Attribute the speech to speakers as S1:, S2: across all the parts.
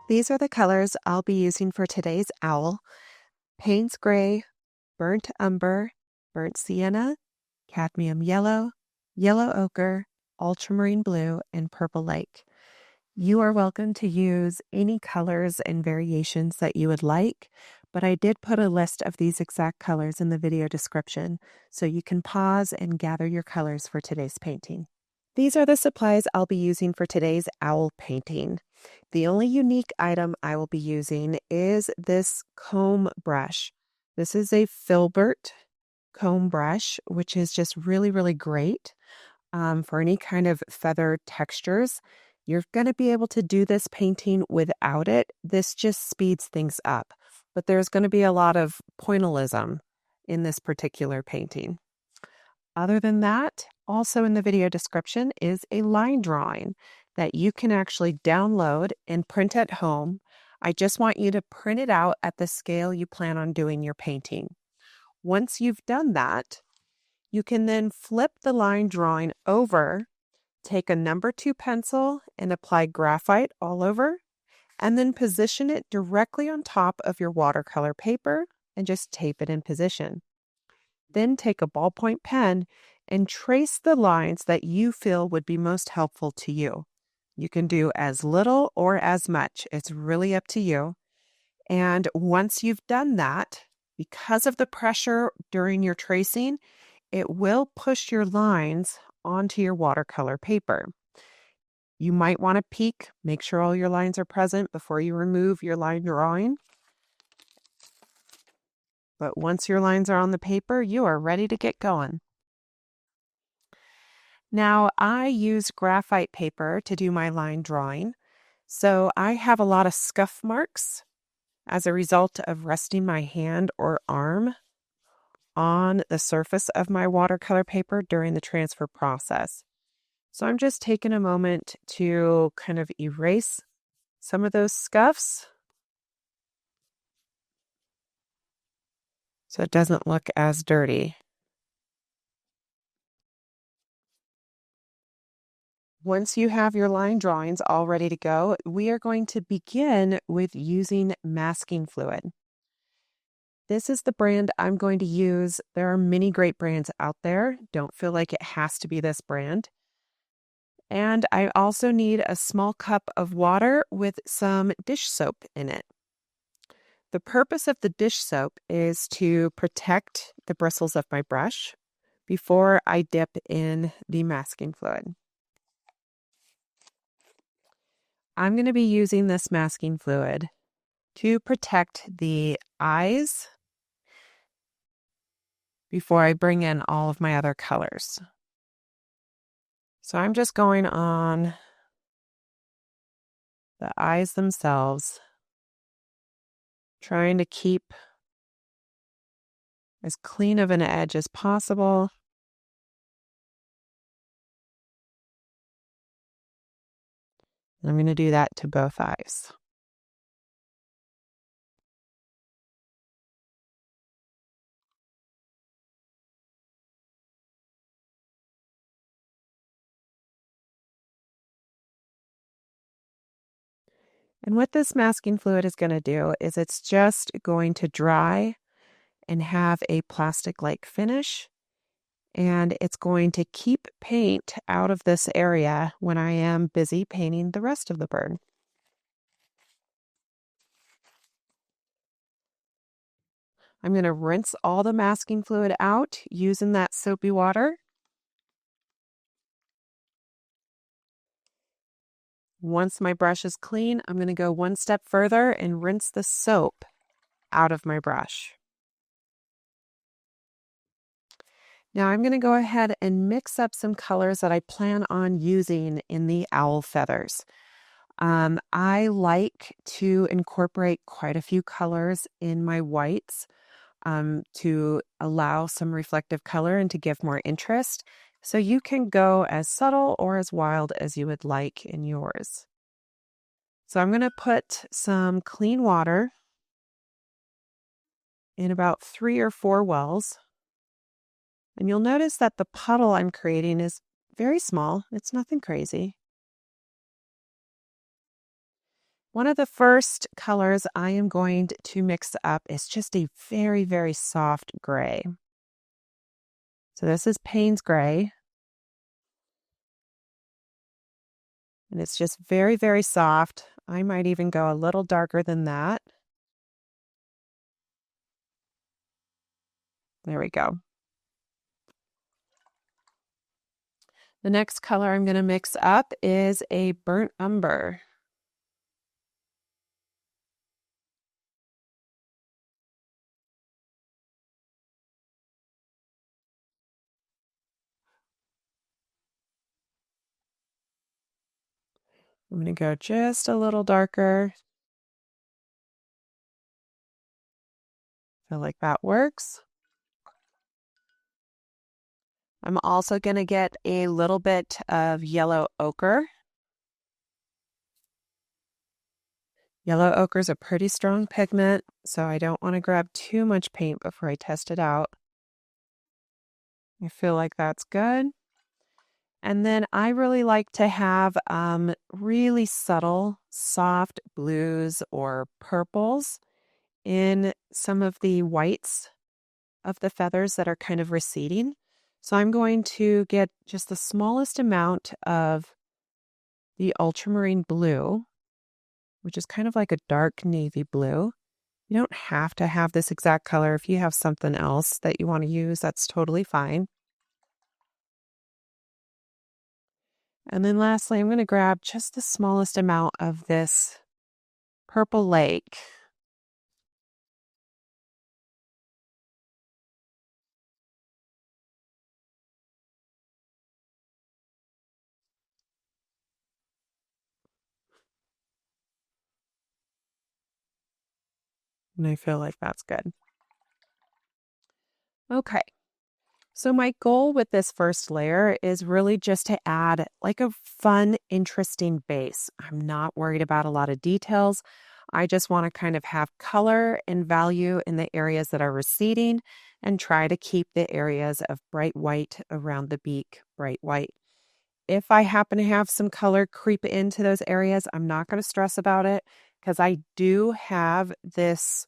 S1: These are the colors I'll be using for today's owl: Payne's Gray, Burnt Umber, Burnt Sienna, Cadmium Yellow, Yellow Ochre, Ultramarine Blue, and Purple Lake. You are welcome to use any colors and variations that you would like, but I did put a list of these exact colors in the video description, so you can pause and gather your colors for today's painting. These are the supplies I'll be using for today's owl painting. The only unique item I will be using is this comb brush. This is a filbert comb brush, which is just really, really great for any kind of feather textures. You're going to be able to do this painting without it. This just speeds things up, but there's going to be a lot of pointillism in this particular painting. Other than that, also in the video description is a line drawing that you can actually download and print at home. I just want you to print it out at the scale you plan on doing your painting. Once you've done that, you can then flip the line drawing over, take a number 2 pencil and apply graphite all over, and then position it directly on top of your watercolor paper and just tape it in position. Then take a ballpoint pen and trace the lines that you feel would be most helpful to you. You can do as little or as much. It's really up to you. And once you've done that, because of the pressure during your tracing, it will push your lines onto your watercolor paper. You might want to peek, make sure all your lines are present before you remove your line drawing. But once your lines are on the paper, you are ready to get going. Now, I use graphite paper to do my line drawing, so I have a lot of scuff marks as a result of resting my hand or arm on the surface of my watercolor paper during the transfer process. So I'm just taking a moment to kind of erase some of those scuffs so it doesn't look as dirty. Once you have your line drawings all ready to go, we are going to begin with using masking fluid. This is the brand I'm going to use. There are many great brands out there. Don't feel like it has to be this brand. And I also need a small cup of water with some dish soap in it. The purpose of the dish soap is to protect the bristles of my brush before I dip in the masking fluid. I'm going to be using this masking fluid to protect the eyes before I bring in all of my other colors. So I'm just going on the eyes themselves, trying to keep as clean of an edge as possible. And I'm going to do that to both eyes. And what this masking fluid is going to do is it's just going to dry and have a plastic-like finish. And it's going to keep paint out of this area when I am busy painting the rest of the bird. I'm going to rinse all the masking fluid out using that soapy water. Once my brush is clean, I'm going to go one step further and rinse the soap out of my brush. Now I'm going to go ahead and mix up some colors that I plan on using in the owl feathers. I like to incorporate quite a few colors in my whites to allow some reflective color and to give more interest. So you can go as subtle or as wild as you would like in yours. So I'm going to put some clean water in about 3 or 4 wells. And you'll notice that the puddle I'm creating is very small. It's nothing crazy. One of the first colors I am going to mix up is just a very, very soft gray. So this is Payne's gray. And it's just very, very soft. I might even go a little darker than that. There we go. The next color I'm going to mix up is a burnt umber. I'm going to go just a little darker. Feel like that works. I'm also going to get a little bit of yellow ochre. Yellow ochre is a pretty strong pigment, so I don't want to grab too much paint before I test it out. I feel like that's good. And then I really like to have really subtle, soft blues or purples in some of the whites of the feathers that are kind of receding. So I'm going to get just the smallest amount of the ultramarine blue, which is kind of like a dark navy blue. You don't have to have this exact color. If you have something else that you want to use, that's totally fine. And then lastly, I'm going to grab just the smallest amount of this purple lake. And I feel like that's good. Okay. So my goal with this first layer is really just to add like a fun, interesting base. I'm not worried about a lot of details. I just want to kind of have color and value in the areas that are receding and try to keep the areas of bright white around the beak bright white. If I happen to have some color creep into those areas, I'm not going to stress about it because I do have this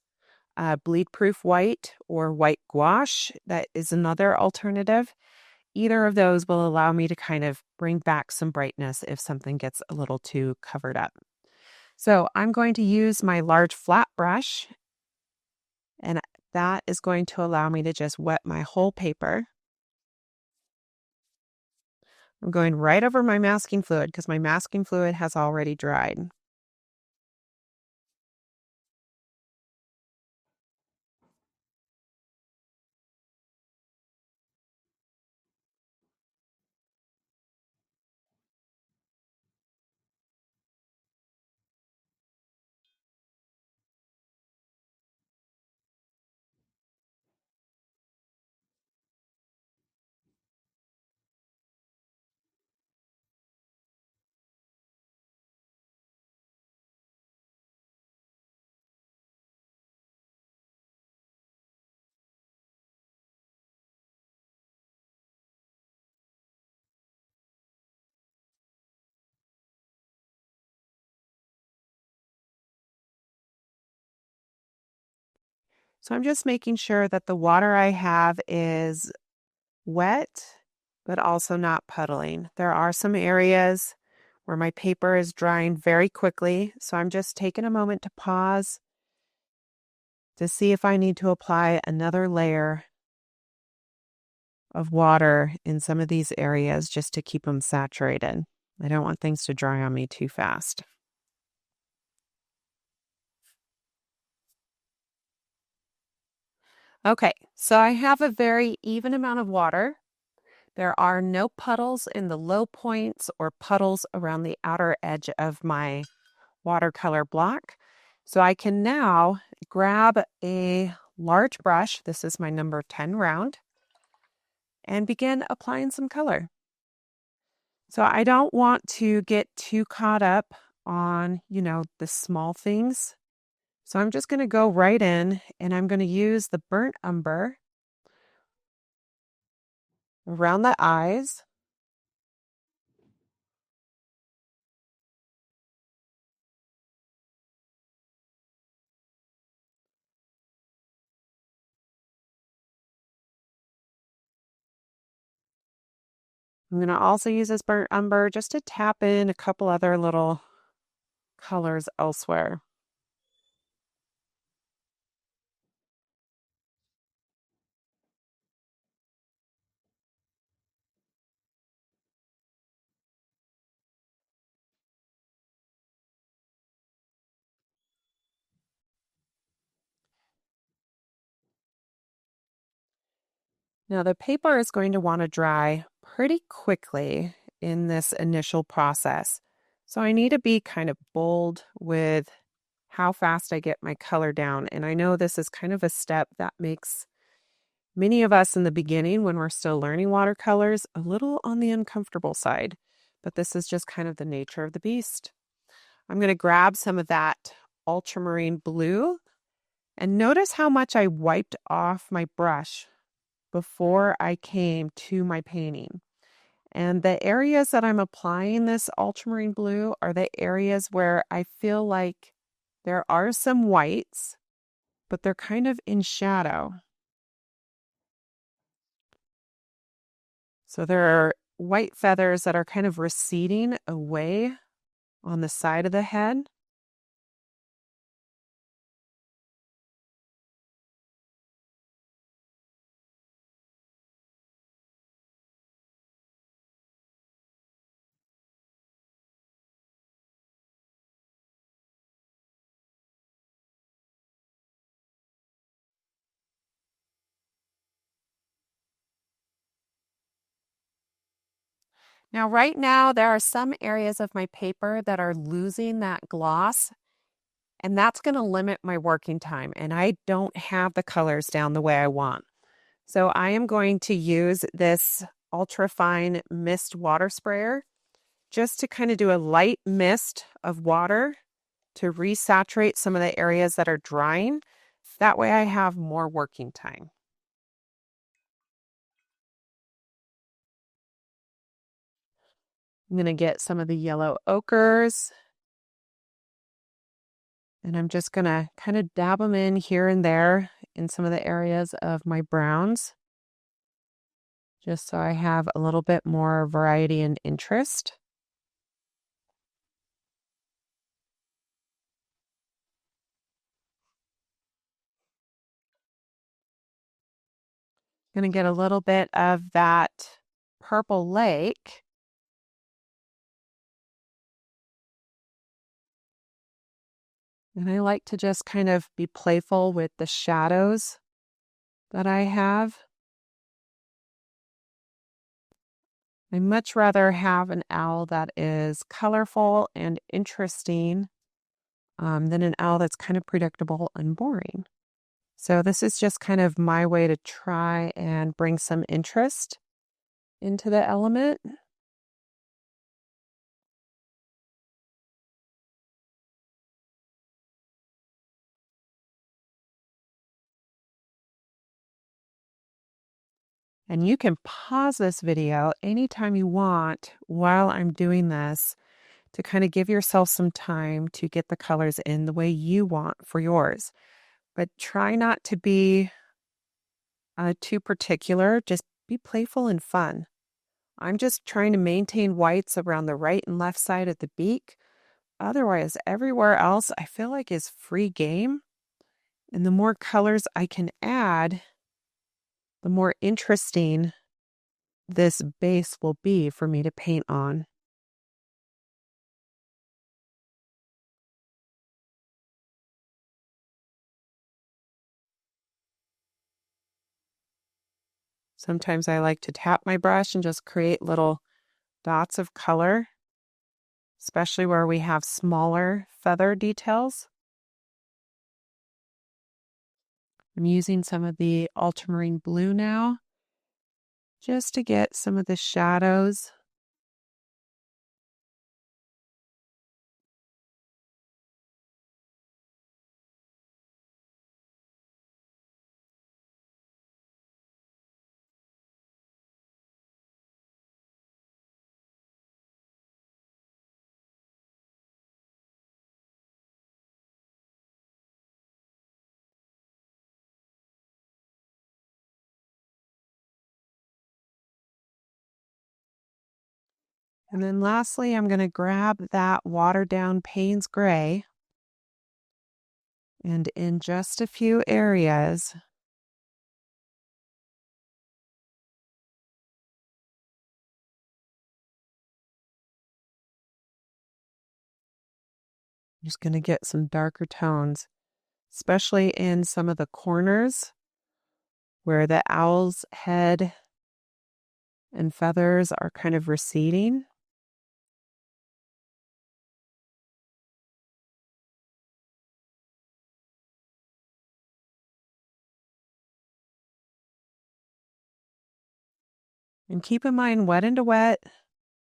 S1: bleed proof white or white gouache. That is another alternative. Either of those will allow me to kind of bring back some brightness if something gets a little too covered up. So I'm going to use my large flat brush, and that is going to allow me to just wet my whole paper. I'm going right over my masking fluid because my masking fluid has already dried. So I'm just making sure that the water I have is wet, but also not puddling. There are some areas where my paper is drying very quickly, so I'm just taking a moment to pause to see if I need to apply another layer of water in some of these areas just to keep them saturated. I don't want things to dry on me too fast. Okay, so I have a very even amount of water. There are no puddles in the low points or puddles around the outer edge of my watercolor block. So I can now grab a large brush, this is my number 10 round, and begin applying some color. So I don't want to get too caught up on, the small things. So I'm just going to go right in and I'm going to use the burnt umber around the eyes. I'm going to also use this burnt umber just to tap in a couple other little colors elsewhere. Now the paper is going to want to dry pretty quickly in this initial process. So I need to be kind of bold with how fast I get my color down. And I know this is kind of a step that makes many of us in the beginning, when we're still learning watercolors, a little on the uncomfortable side. But this is just kind of the nature of the beast. I'm going to grab some of that ultramarine blue and notice how much I wiped off my brush before I came to my painting. And the areas that I'm applying this ultramarine blue are the areas where I feel like there are some whites, but they're kind of in shadow. So there are white feathers that are kind of receding away on the side of the head. Now, right now, there are some areas of my paper that are losing that gloss, and that's going to limit my working time, and I don't have the colors down the way I want. So I am going to use this ultra fine mist water sprayer just to kind of do a light mist of water to resaturate some of the areas that are drying. That way I have more working time. I'm going to get some of the yellow ochres, and I'm just going to kind of dab them in here and there in some of the areas of my browns, just so I have a little bit more variety and interest. Going to get a little bit of that purple lake. And I like to just kind of be playful with the shadows that I have. I much rather have an owl that is colorful and interesting than an owl that's kind of predictable and boring. So this is just kind of my way to try and bring some interest into the element. And you can pause this video anytime you want while I'm doing this to kind of give yourself some time to get the colors in the way you want for yours. But try not to be too particular. Just be playful and fun. I'm just trying to maintain whites around the right and left side of the beak. Otherwise, everywhere else I feel like is free game. And the more colors I can add, the more interesting this base will be for me to paint on. Sometimes I like to tap my brush and just create little dots of color, especially where we have smaller feather details. I'm using some of the ultramarine blue now, just to get some of the shadows. And then lastly, I'm going to grab that watered down Payne's Gray, and in just a few areas, I'm just going to get some darker tones, especially in some of the corners where the owl's head and feathers are kind of receding. And keep in mind, wet into wet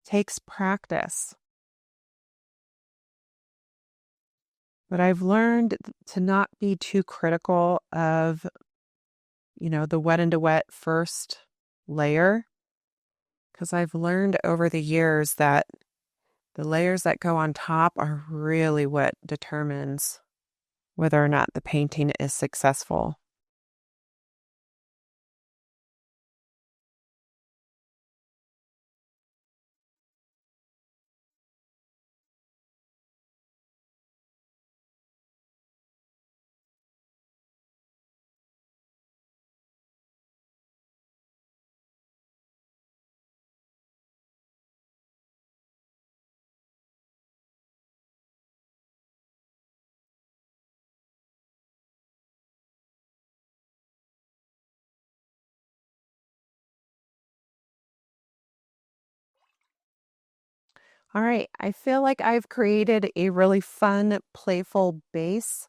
S1: takes practice. But I've learned to not be too critical of, the wet into wet first layer, because I've learned over the years that the layers that go on top are really what determines whether or not the painting is successful. All right, I feel like I've created a really fun, playful base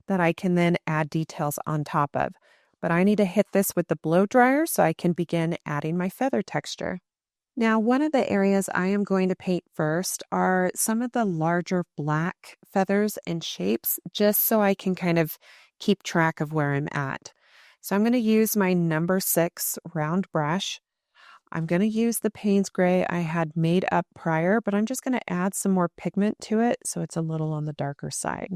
S1: that I can then add details on top of. But I need to hit this with the blow dryer so I can begin adding my feather texture. Now, one of the areas I am going to paint first are some of the larger black feathers and shapes, just so I can kind of keep track of where I'm at. So I'm going to use my number 6 round brush. I'm going to use the Payne's Gray I had made up prior, but I'm just going to add some more pigment to it so it's a little on the darker side.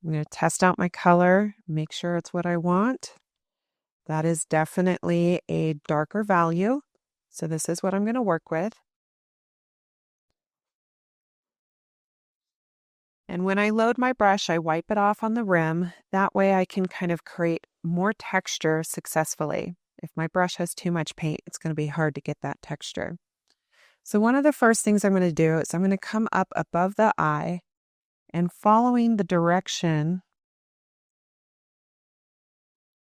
S1: I'm going to test out my color, make sure it's what I want. That is definitely a darker value. So this is what I'm going to work with. And when I load my brush, I wipe it off on the rim. That way I can kind of create more texture successfully. If my brush has too much paint, it's going to be hard to get that texture. So one of the first things I'm going to do is I'm going to come up above the eye, and following the direction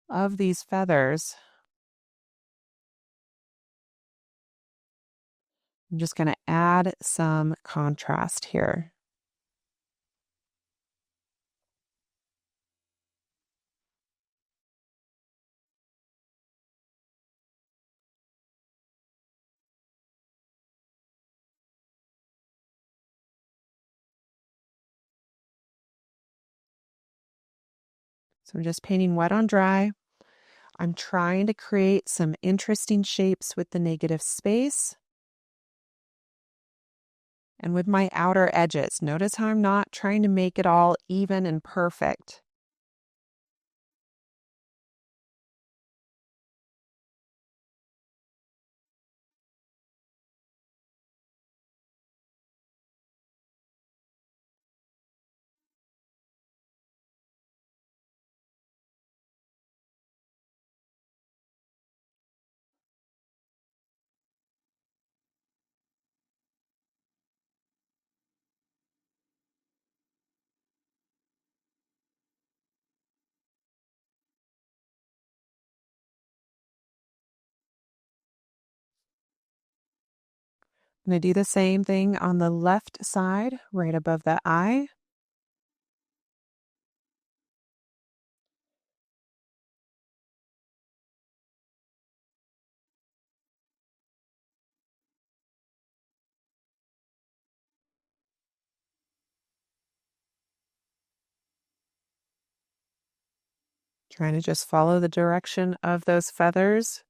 S1: of these feathers, I'm just going to add some contrast here. So I'm just painting wet on dry. I'm trying to create some interesting shapes with the negative space and with my outer edges. Notice how I'm not trying to make it all even and perfect. I'm going to do the same thing on the left side, right above the eye. Trying to just follow the direction of those feathers.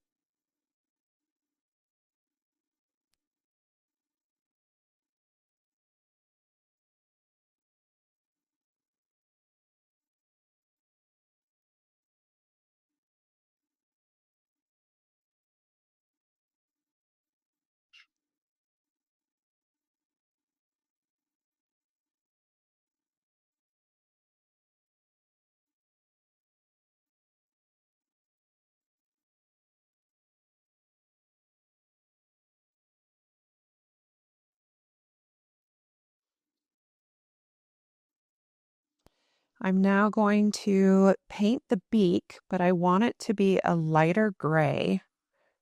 S1: I'm now going to paint the beak, but I want it to be a lighter gray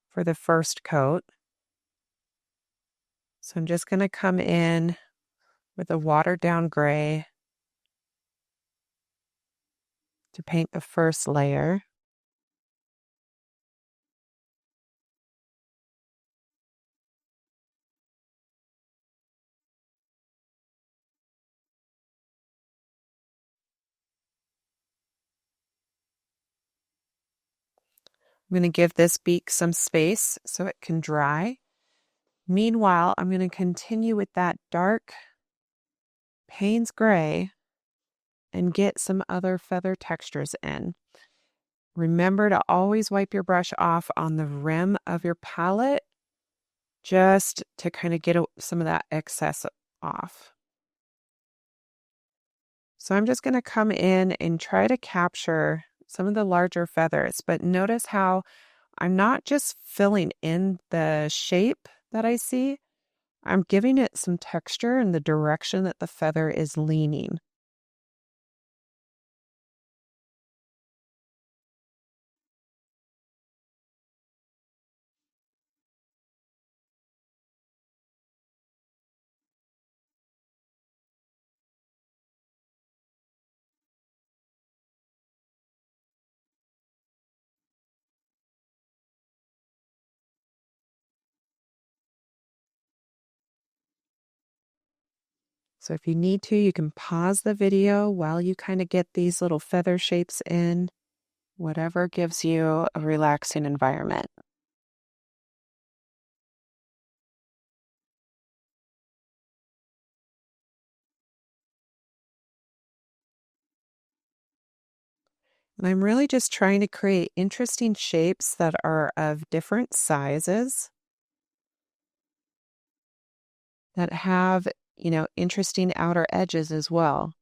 S1: for the first coat. So I'm just going to come in with a watered down gray to paint the first layer. I'm going to give this beak some space so it can dry. Meanwhile, I'm going to continue with that dark Payne's gray and get some other feather textures in. Remember to always wipe your brush off on the rim of your palette just to kind of get some of that excess off. So I'm just going to come in and try to capture some of the larger feathers, but notice how I'm not just filling in the shape that I see, I'm giving it some texture in the direction that the feather is leaning. So if you need to, you can pause the video while you kind of get these little feather shapes in, whatever gives you a relaxing environment. And I'm really just trying to create interesting shapes that are of different sizes, that have, interesting outer edges as well.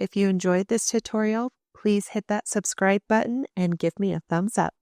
S1: If you enjoyed this tutorial, please hit that subscribe button and give me a thumbs up.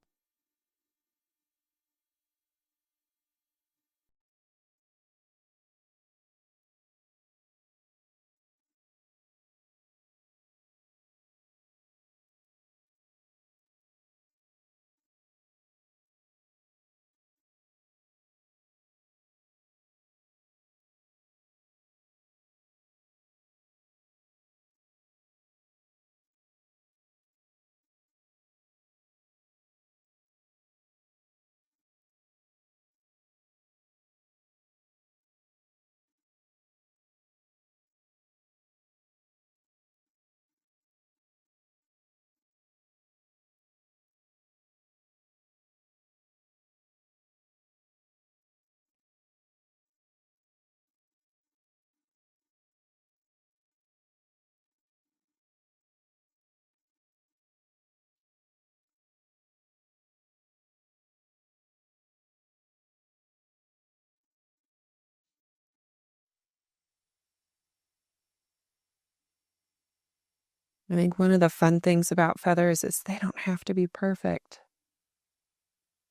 S1: I think one of the fun things about feathers is they don't have to be perfect.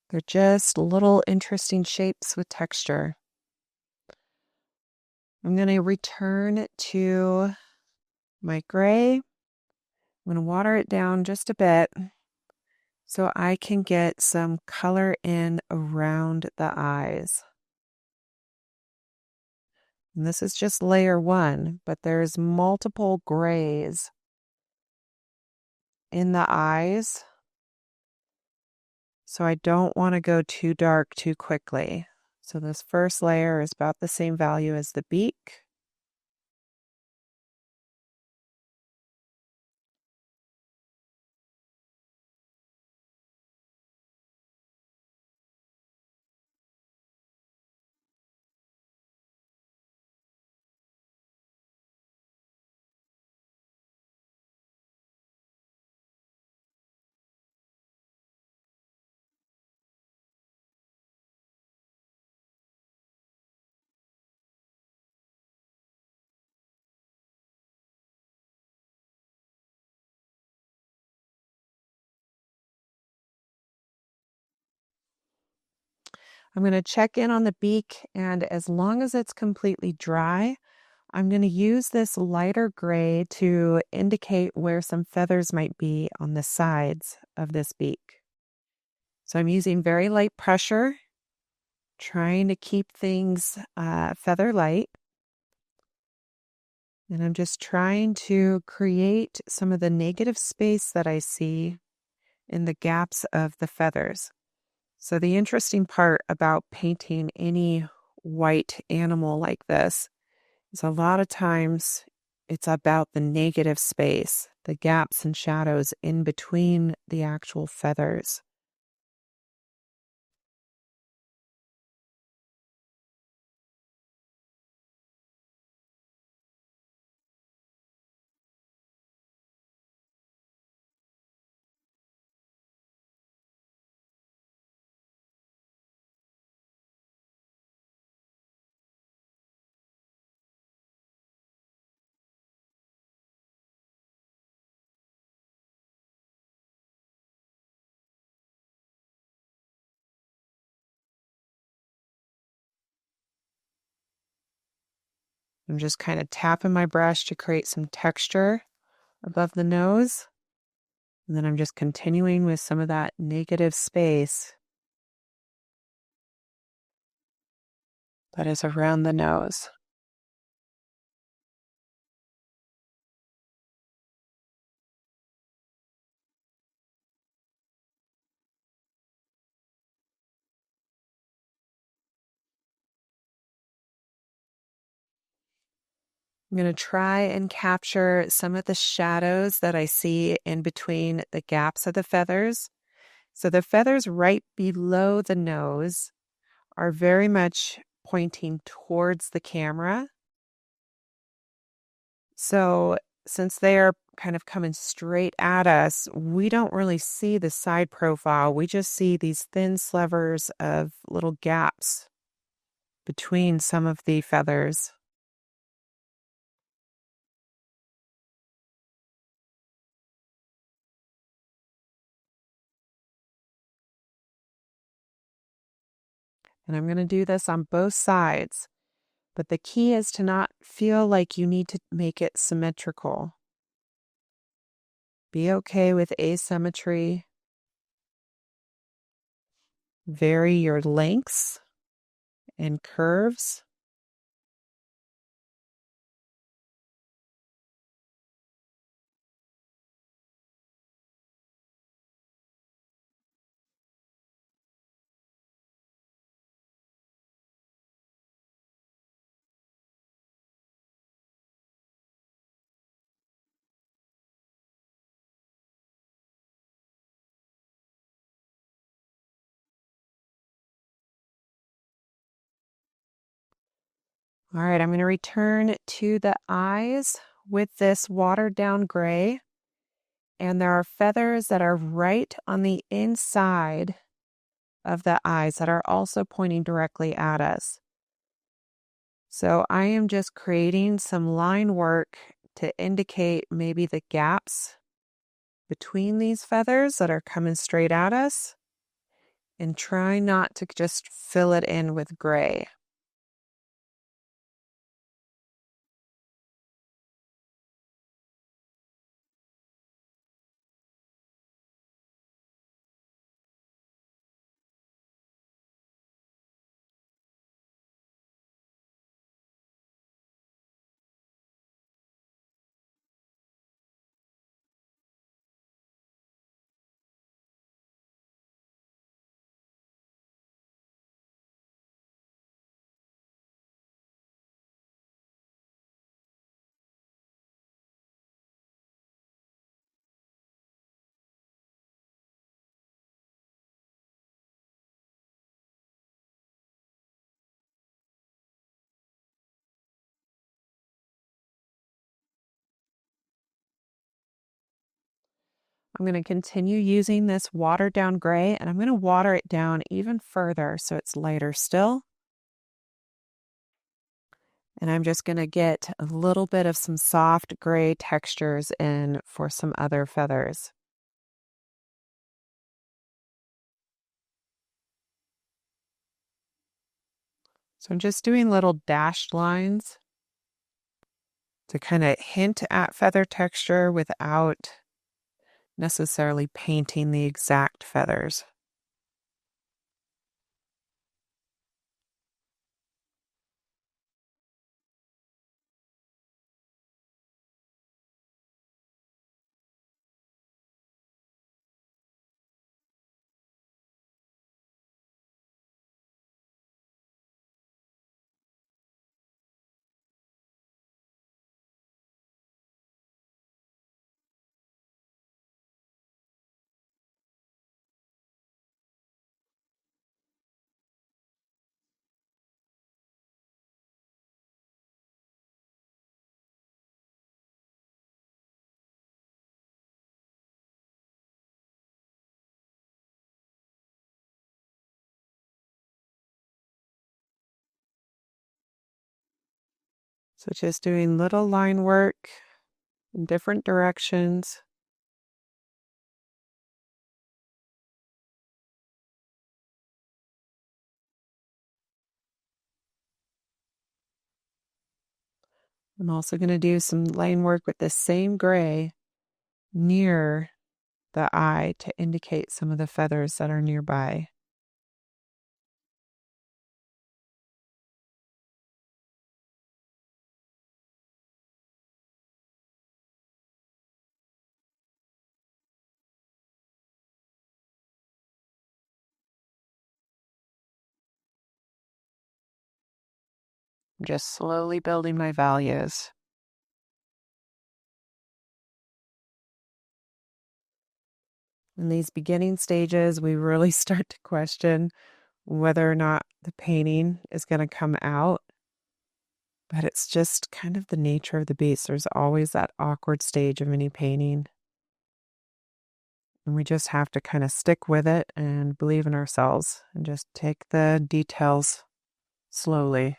S1: They're just little interesting shapes with texture. I'm going to return to my gray. I'm going to water it down just a bit so I can get some color in around the eyes. And this is just layer one, but there's multiple grays in the eyes. So I don't want to go too dark too quickly. So this first layer is about the same value as the beak. I'm going to check in on the beak, and as long as it's completely dry, I'm going to use this lighter gray to indicate where some feathers might be on the sides of this beak. So I'm using very light pressure, trying to keep things feather light. And I'm just trying to create some of the negative space that I see in the gaps of the feathers. So the interesting part about painting any white animal like this is a lot of times it's about the negative space, the gaps and shadows in between the actual feathers. I'm just kind of tapping my brush to create some texture above the nose. And then I'm just continuing with some of that negative space that is around the nose. I'm going to try and capture some of the shadows that I see in between the gaps of the feathers. So the feathers right below the nose are very much pointing towards the camera. So since they are kind of coming straight at us, we don't really see the side profile. We just see these thin slivers of little gaps between some of the feathers. And I'm going to do this on both sides. But the key is to not feel like you need to make it symmetrical. Be okay with asymmetry. Vary your lengths and curves. All right, I'm going to return to the eyes with this watered down gray. And there are feathers that are right on the inside of the eyes that are also pointing directly at us. So I am just creating some line work to indicate maybe the gaps between these feathers that are coming straight at us, and try not to just fill it in with gray. I'm going to continue using this watered down gray, and I'm going to water it down even further so it's lighter still. And I'm just going to get a little bit of some soft gray textures in for some other feathers. So I'm just doing little dashed lines to kind of hint at feather texture without necessarily painting the exact feathers. So just doing little line work in different directions. I'm also going to do some line work with the same gray near the eye to indicate some of the feathers that are nearby. I'm just slowly building my values. In these beginning stages, we really start to question whether or not the painting is going to come out. But it's just kind of the nature of the beast. There's always that awkward stage of any painting. And we just have to kind of stick with it and believe in ourselves and just take the details slowly.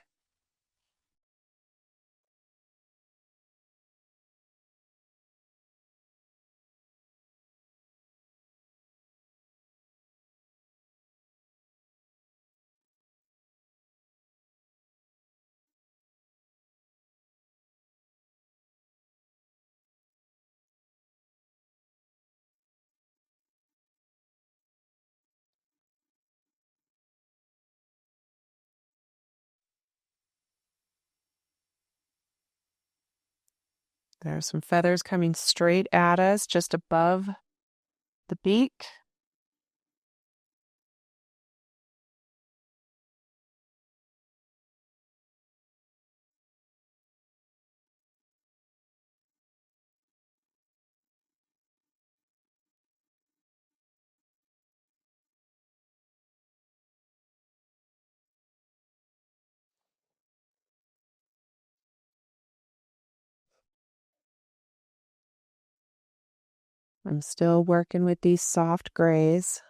S1: There's some feathers coming straight at us just above the beak. I'm still working with these soft grays.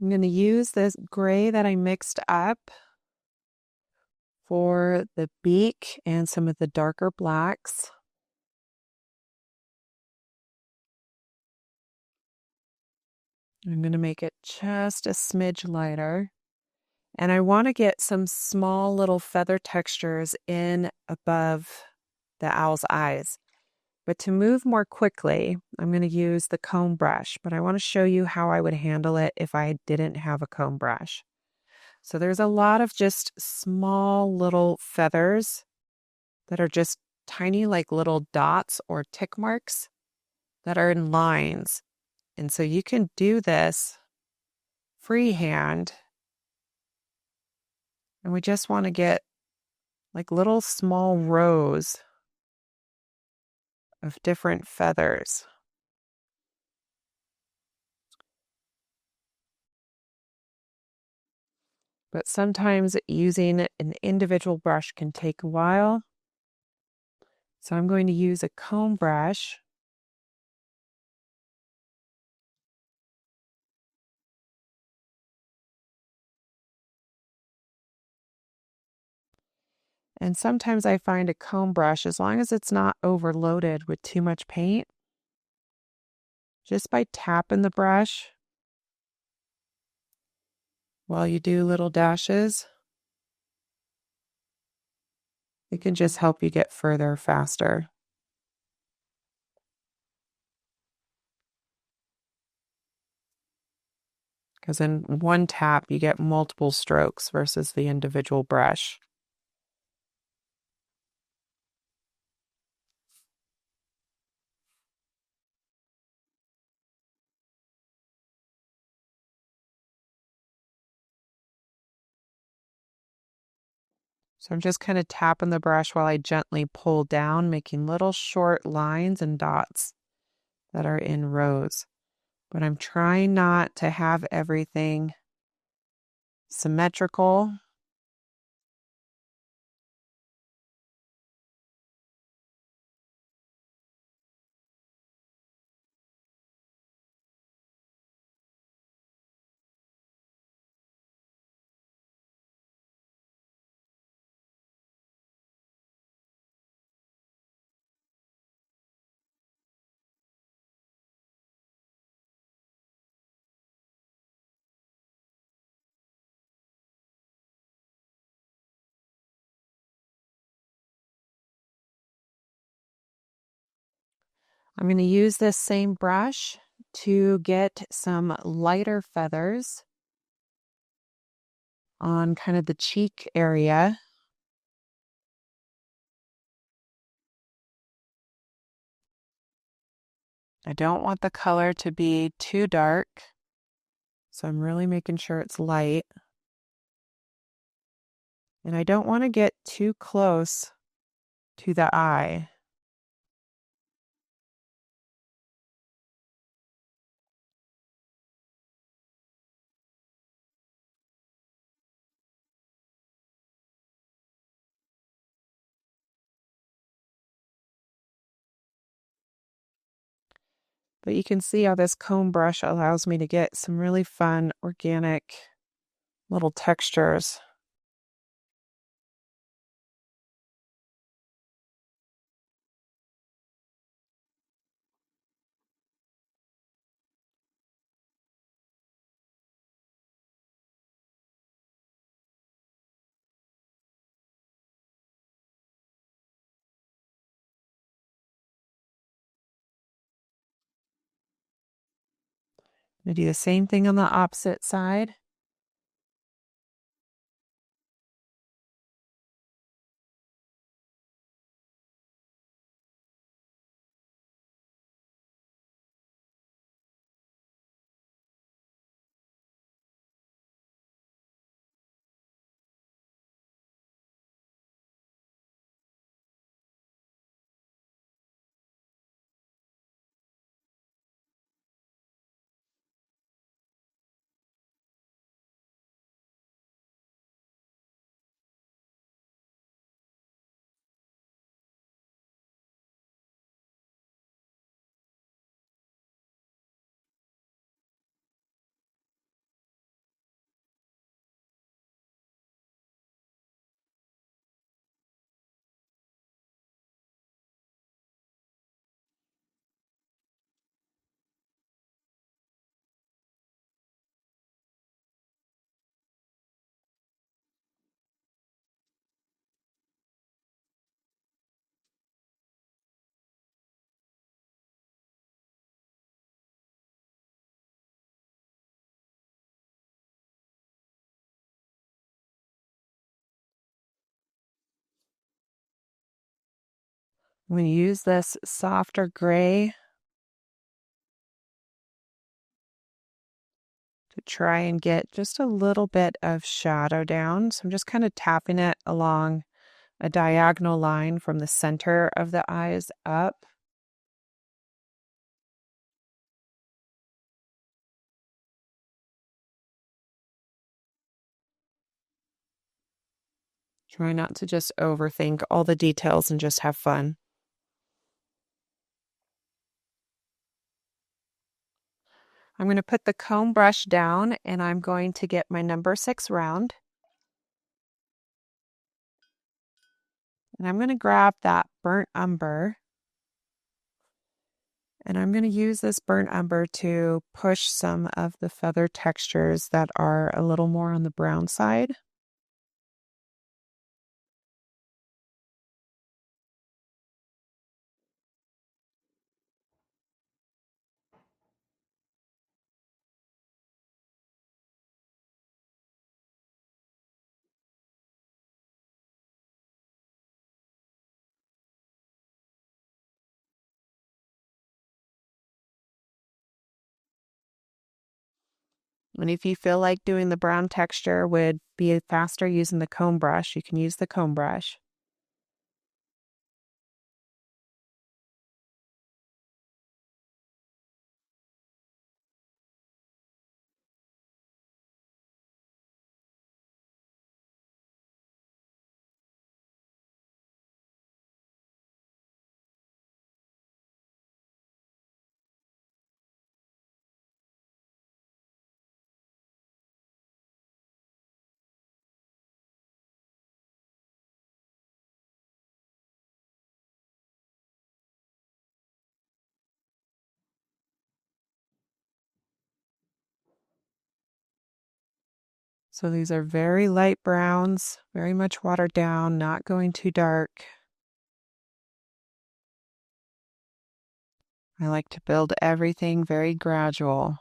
S1: I'm going to use this gray that I mixed up for the beak and some of the darker blacks. I'm going to make it just a smidge lighter. And I want to get some small little feather textures in above the owl's eyes. But to move more quickly, I'm going to use the comb brush. But I want to show you how I would handle it if I didn't have a comb brush. So there's a lot of just small little feathers that are just tiny, like little dots or tick marks that are in lines. And so you can do this freehand. And we just want to get like little small rows of different feathers. But sometimes using an individual brush can take a while. So I'm going to use a comb brush. And sometimes I find a comb brush, as long as it's not overloaded with too much paint, just by tapping the brush while you do little dashes, it can just help you get further faster. Because in one tap, you get multiple strokes versus the individual brush. So I'm just kind of tapping the brush while I gently pull down, making little short lines and dots that are in rows. But I'm trying not to have everything symmetrical. I'm going to use this same brush to get some lighter feathers on kind of the cheek area. I don't want the color to be too dark, so I'm really making sure it's light. And I don't want to get too close to the eye. But you can see how this comb brush allows me to get some really fun, organic little textures. I'm going to do the same thing on the opposite side. I'm going to use this softer gray to try and get just a little bit of shadow down. So I'm just kind of tapping it along a diagonal line from the center of the eyes up. Try not to just overthink all the details and just have fun. I'm going to put the comb brush down and I'm going to get my number 6 round. And I'm going to grab that burnt umber. And I'm going to use this burnt umber to push some of the feather textures that are a little more on the brown side. And if you feel like doing the brown texture would be faster using the comb brush, you can use the comb brush. So these are very light browns, very much watered down, not going too dark. I like to build everything very gradual.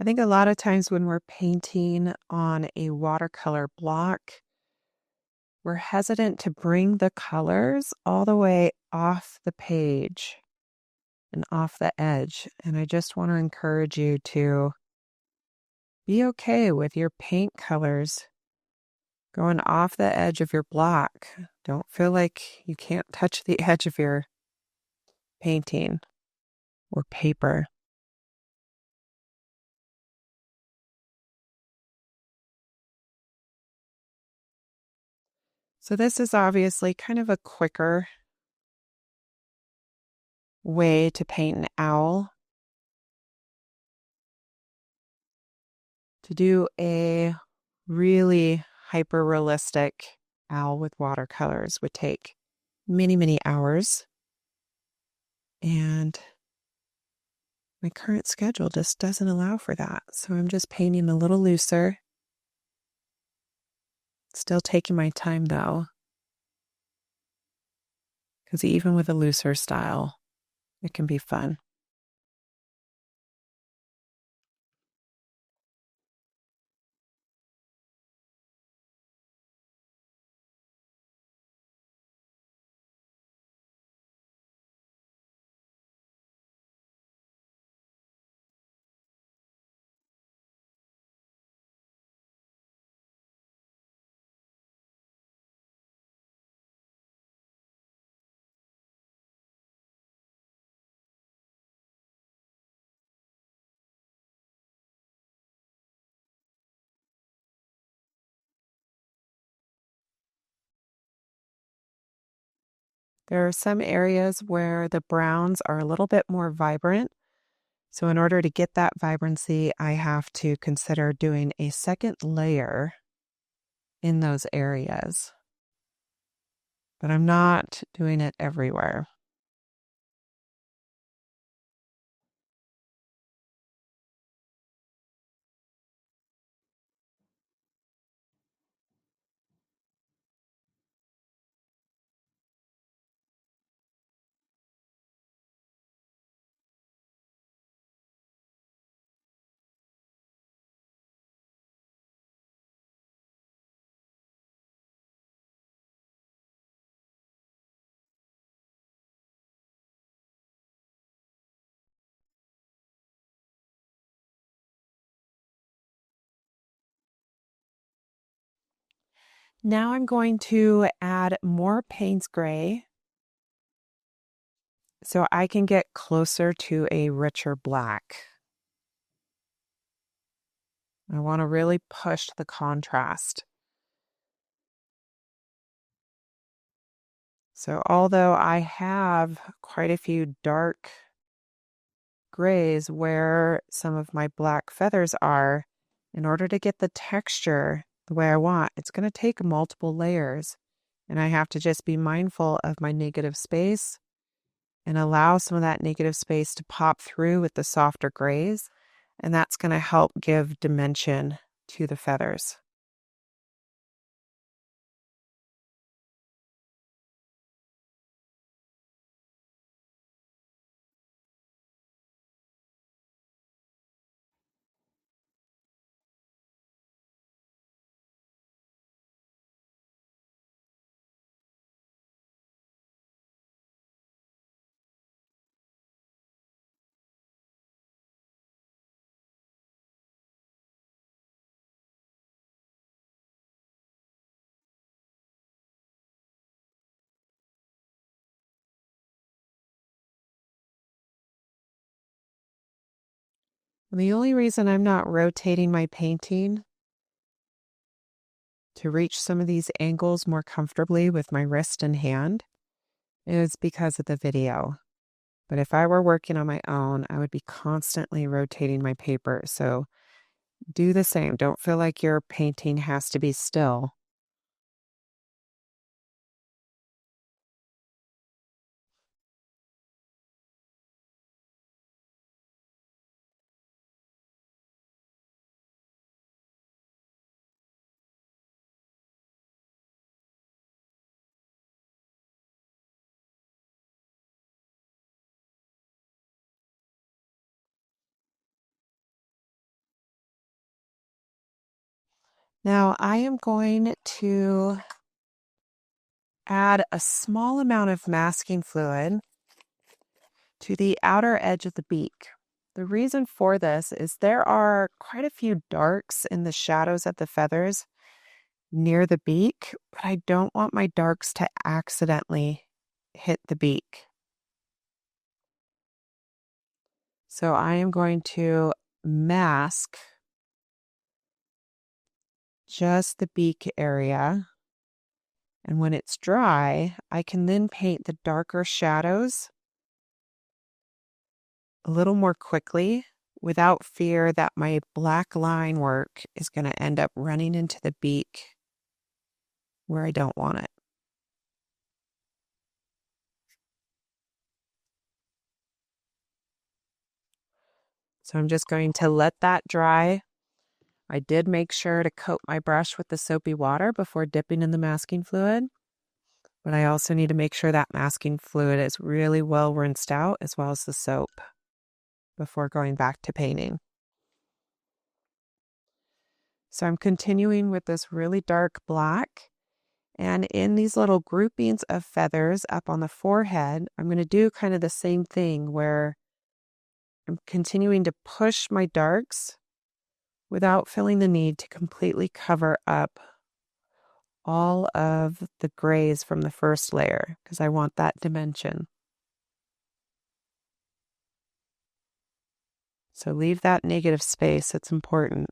S1: I think a lot of times when we're painting on a watercolor block, we're hesitant to bring the colors all the way off the page and off the edge. And I just want to encourage you to be okay with your paint colors going off the edge of your block. Don't feel like you can't touch the edge of your painting or paper. So this is obviously kind of a quicker way to paint an owl. To do a really hyper-realistic owl with watercolors would take many, many hours. And my current schedule just doesn't allow for that. So I'm just painting a little looser. Still taking my time though, because even with a looser style, it can be fun. There are some areas where the browns are a little bit more vibrant. So in order to get that vibrancy, I have to consider doing a second layer in those areas. but I'm not doing it everywhere. Now I'm going to add more Payne's gray so I can get closer to a richer black. I want to really push the contrast. So although I have quite a few dark grays where some of my black feathers are, in order to get the texture the way I want, it's going to take multiple layers. And I have to just be mindful of my negative space and allow some of that negative space to pop through with the softer grays. And that's going to help give dimension to the feathers. And the only reason I'm not rotating my painting to reach some of these angles more comfortably with my wrist and hand is because of the video. But if I were working on my own, I would be constantly rotating my paper. So do the same. Don't feel like your painting has to be still. Now I am going to add a small amount of masking fluid to the outer edge of the beak. The reason for this is there are quite a few darks in the shadows of the feathers near the beak, but I don't want my darks to accidentally hit the beak. So I am going to mask just the beak area. And when it's dry, I can then paint the darker shadows a little more quickly without fear that my black line work is going to end up running into the beak where I don't want it. So I'm just going to let that dry. I did make sure to coat my brush with the soapy water before dipping in the masking fluid, but I also need to make sure that masking fluid is really well rinsed out as well as the soap before going back to painting. So I'm continuing with this really dark black, and in these little groupings of feathers up on the forehead, I'm going to do kind of the same thing where I'm continuing to push my darks without feeling the need to completely cover up all of the grays from the first layer because I want that dimension. So leave that negative space, it's important.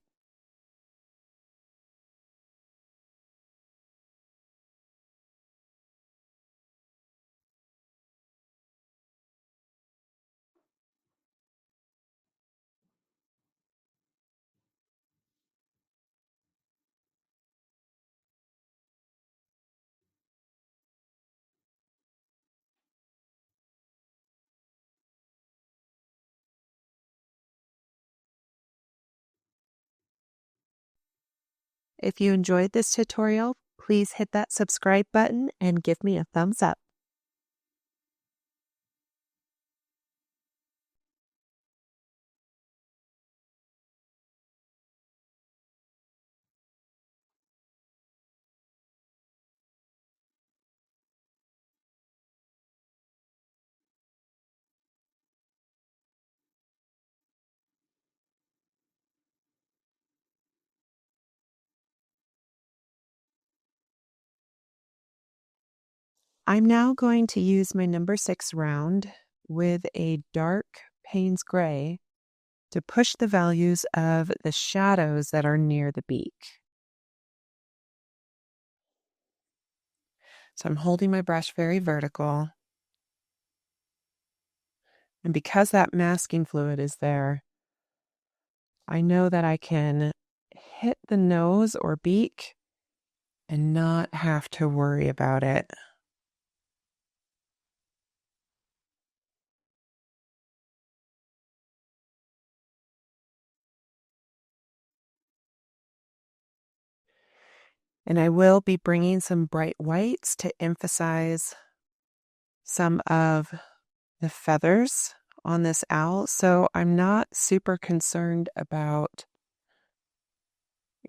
S1: If you enjoyed this tutorial, please hit that subscribe button and give me a thumbs up. I'm now going to use my number 6 round with a dark Payne's gray to push the values of the shadows that are near the beak. So I'm holding my brush very vertical. And because that masking fluid is there, I know that I can hit the nose or beak and not have to worry about it. And I will be bringing some bright whites to emphasize some of the feathers on this owl. So I'm not super concerned about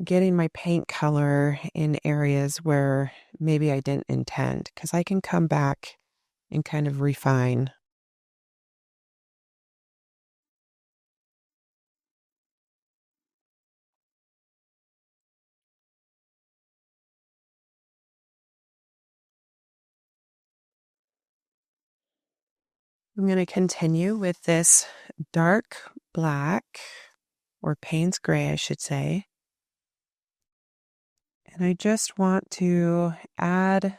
S1: getting my paint color in areas where maybe I didn't intend, because I can come back and kind of refine. I'm going to continue with this dark black, or Payne's gray, I should say. And I just want to add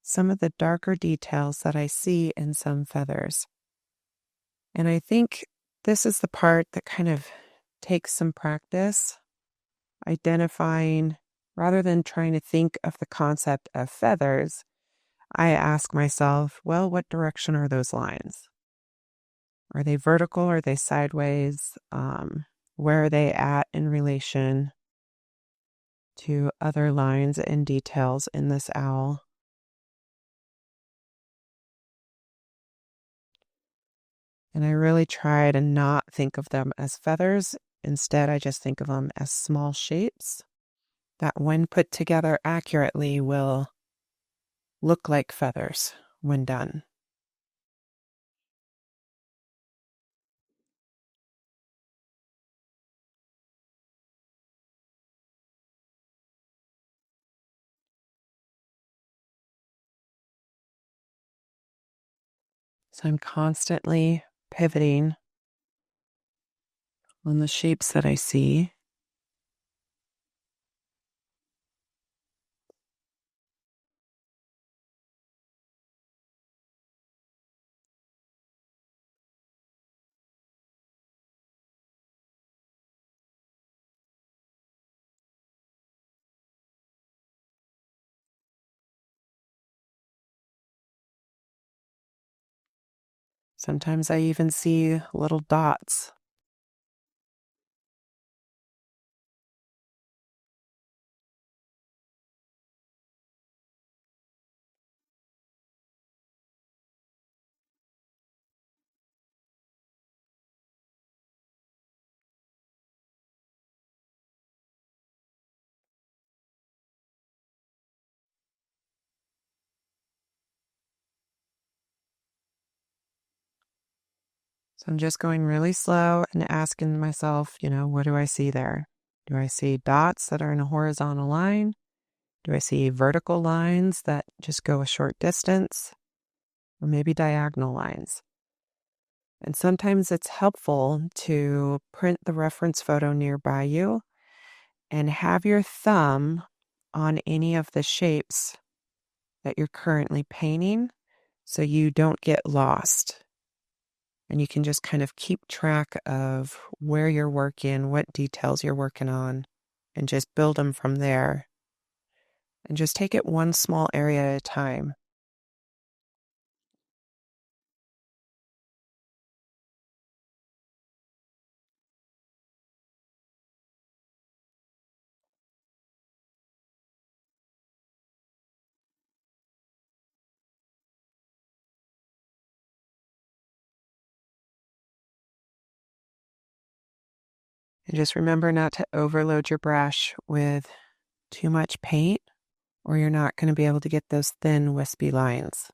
S1: some of the darker details that I see in some feathers. And I think this is the part that kind of takes some practice, identifying, rather than trying to think of the concept of feathers, I ask myself, well, what direction are those lines? Are they vertical? Are they sideways? Where are they at in relation to other lines and details in this owl? And I really try to not think of them as feathers. Instead, I just think of them as small shapes that, when put together accurately, will look like feathers when done. So I'm constantly pivoting on the shapes that I see. Sometimes I even see little dots. So I'm just going really slow and asking myself, what do I see there? Do I see dots that are in a horizontal line? Do I see vertical lines that just go a short distance? Or maybe diagonal lines? And sometimes it's helpful to print the reference photo nearby you and have your thumb on any of the shapes that you're currently painting so you don't get lost. And you can just kind of keep track of where you're working, what details you're working on, and just build them from there. And just take it one small area at a time. And just remember not to overload your brush with too much paint, or you're not going to be able to get those thin, wispy lines.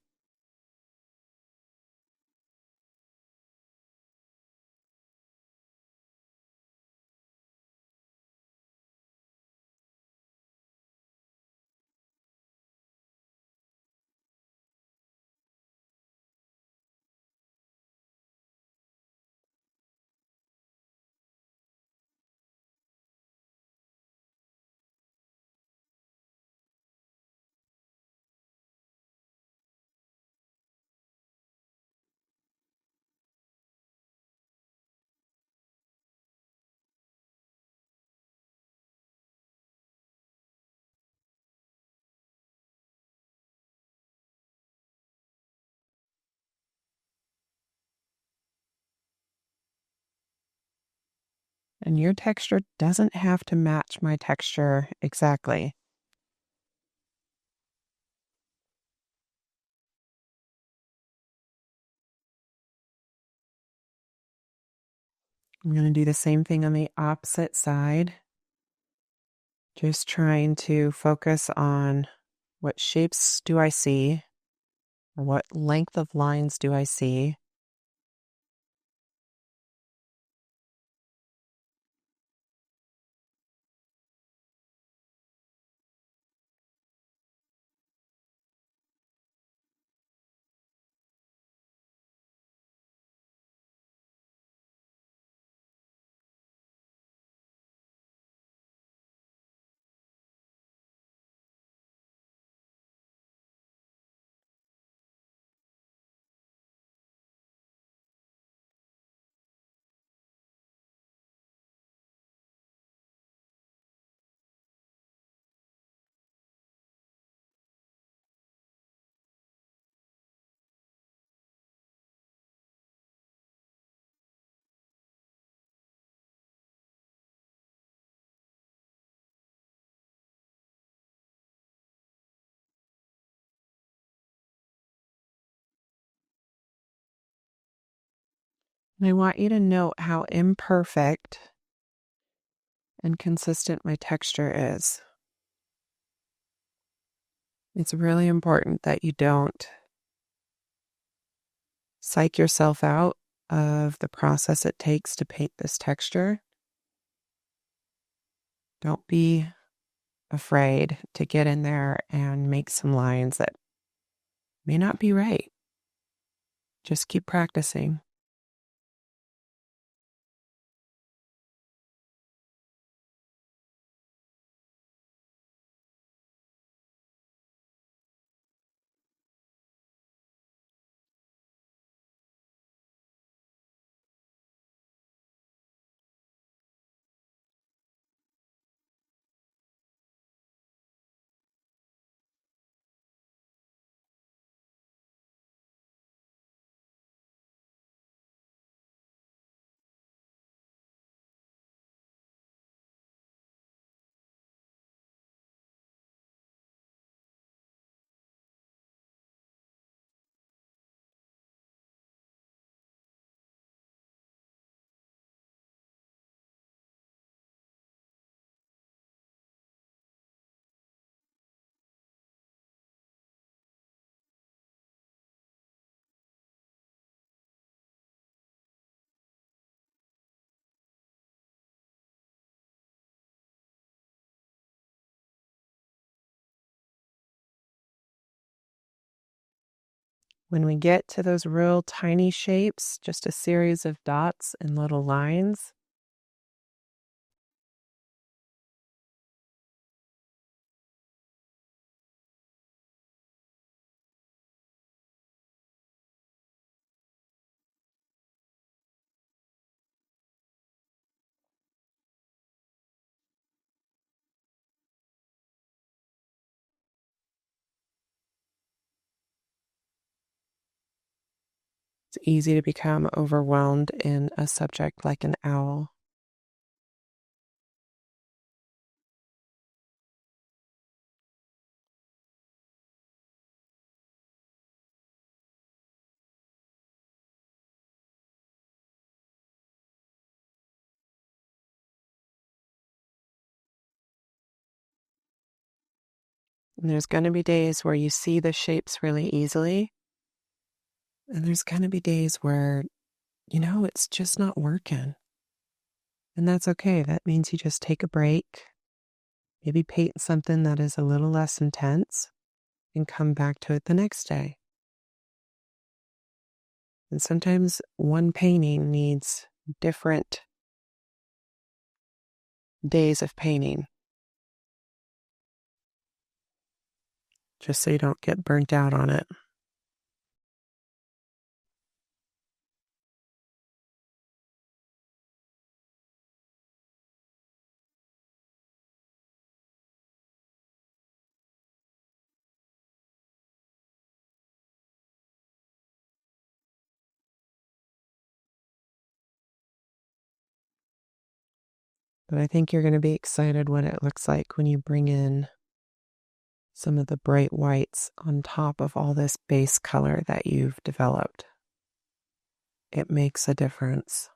S1: And your texture doesn't have to match my texture exactly. I'm going to do the same thing on the opposite side. Just trying to focus on what shapes do I see, or what length of lines do I see. And I want you to note how imperfect and consistent my texture is. It's really important that you don't psych yourself out of the process it takes to paint this texture. Don't be afraid to get in there and make some lines that may not be right. Just keep practicing. When we get to those real tiny shapes, just a series of dots and little lines, it's easy to become overwhelmed in a subject like an owl. And there's going to be days where you see the shapes really easily. And there's going to be days where, it's just not working. And that's okay. That means you just take a break, maybe paint something that is a little less intense, and come back to it the next day. And sometimes one painting needs different days of painting, just so you don't get burnt out on it. But I think you're going to be excited what it looks like when you bring in some of the bright whites on top of all this base color that you've developed. It makes a difference.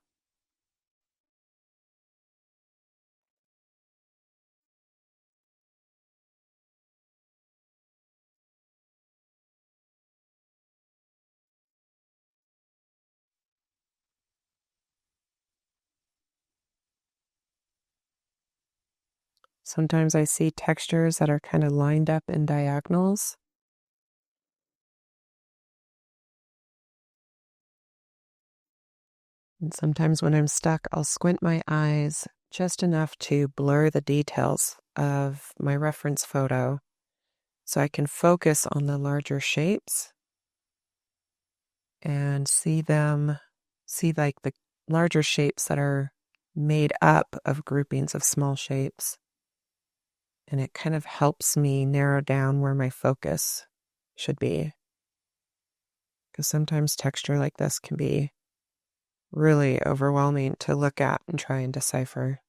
S1: Sometimes I see textures that are kind of lined up in diagonals. And sometimes when I'm stuck, I'll squint my eyes just enough to blur the details of my reference photo so I can focus on the larger shapes and see like the larger shapes that are made up of groupings of small shapes. And it kind of helps me narrow down where my focus should be. Because sometimes texture like this can be really overwhelming to look at and try and decipher.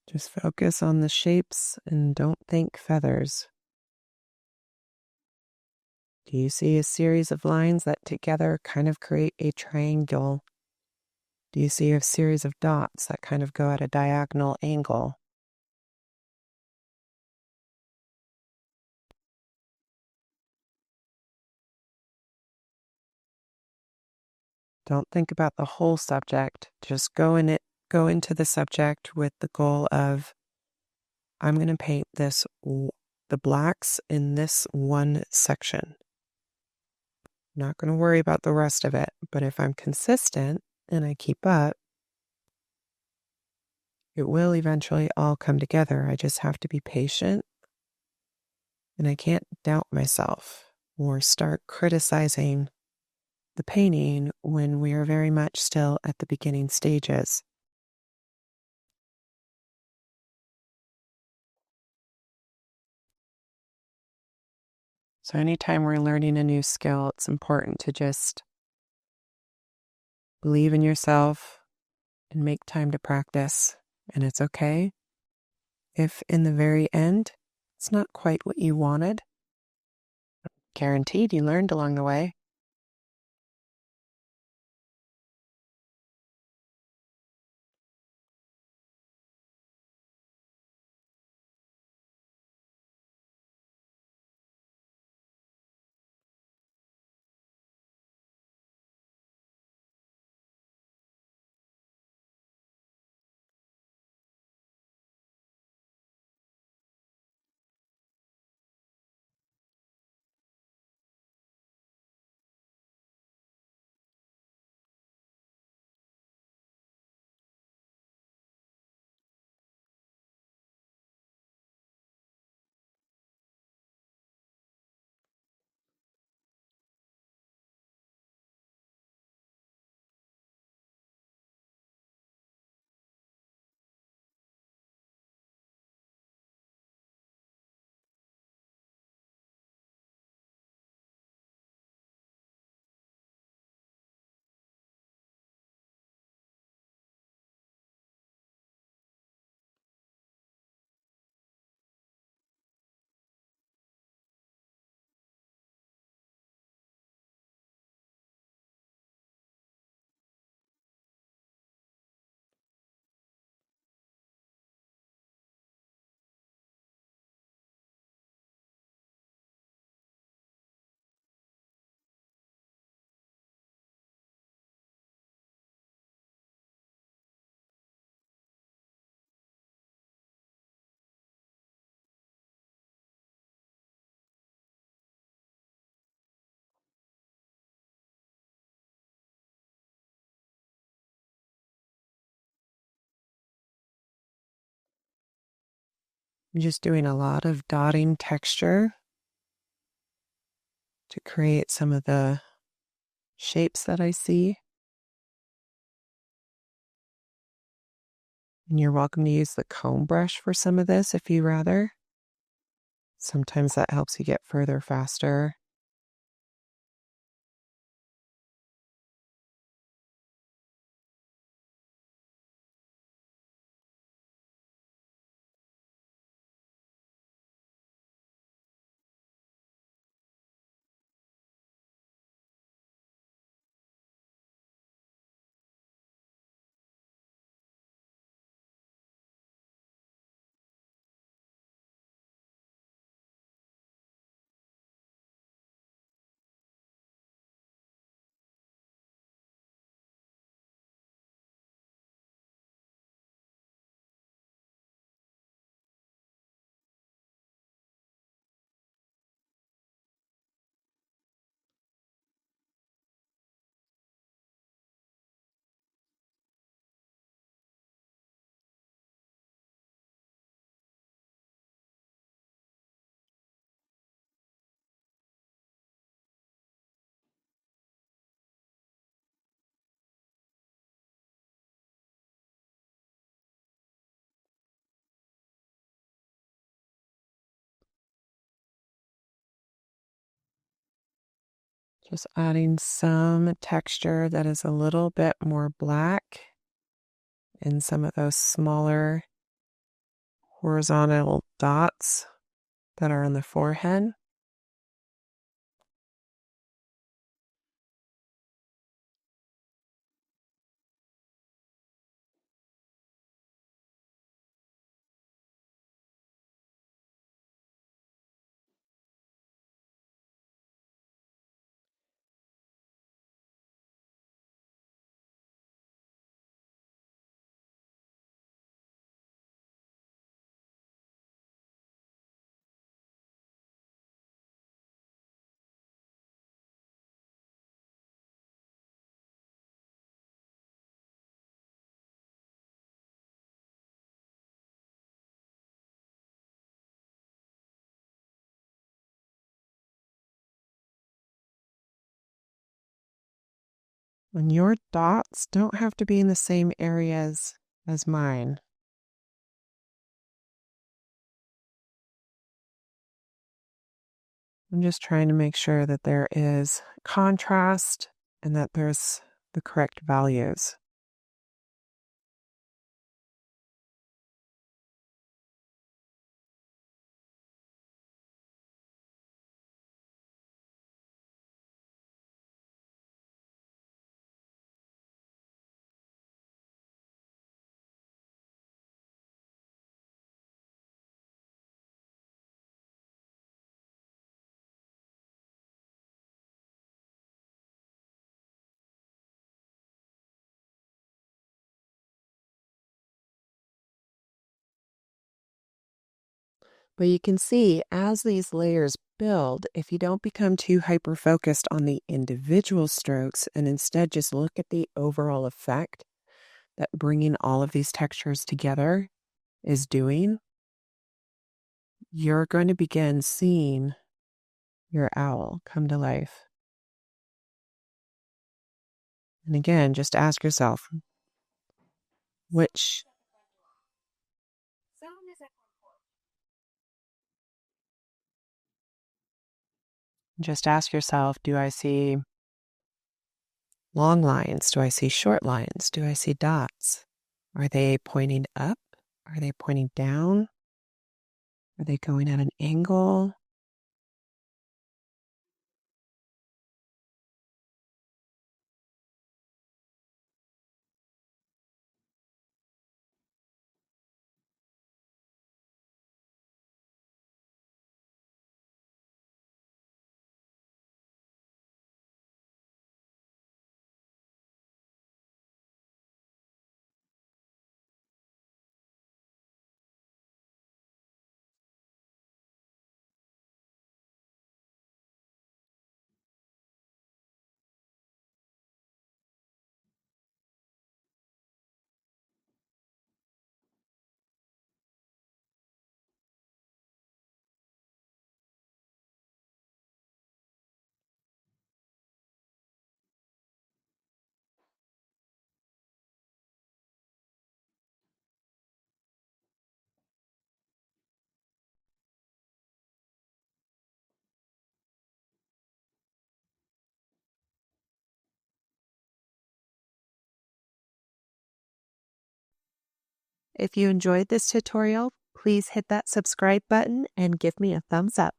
S1: Just focus on the shapes and don't think feathers. Do you see a series of lines that together kind of create a triangle? Do you see a series of dots that kind of go at a diagonal angle? Don't think about the whole subject. Just go into the subject with the goal of, I'm going to paint the blacks in this one section. I'm not going to worry about the rest of it, but if I'm consistent and I keep up, it will eventually all come together. I just have to be patient, and I can't doubt myself or start criticizing the painting when we are very much still at the beginning stages. So anytime we're learning a new skill, it's important to just believe in yourself and make time to practice. And it's okay if in the very end, it's not quite what you wanted. Guaranteed you learned along the way. I'm just doing a lot of dotting texture to create some of the shapes that I see. And you're welcome to use the comb brush for some of this if you rather. Sometimes that helps you get further faster. Just adding some texture that is a little bit more black in some of those smaller horizontal dots that are on the forehead. And your dots don't have to be in the same areas as mine. I'm just trying to make sure that there is contrast and that there's the correct values. But you can see as these layers build, if you don't become too hyper-focused on the individual strokes and instead just look at the overall effect that bringing all of these textures together is doing, you're going to begin seeing your owl come to life. And again, just ask yourself, which... Just ask yourself, do I see long lines? Do I see short lines? Do I see dots? Are they pointing up? Are they pointing down? Are they going at an angle? If you enjoyed this tutorial, please hit that subscribe button and give me a thumbs up.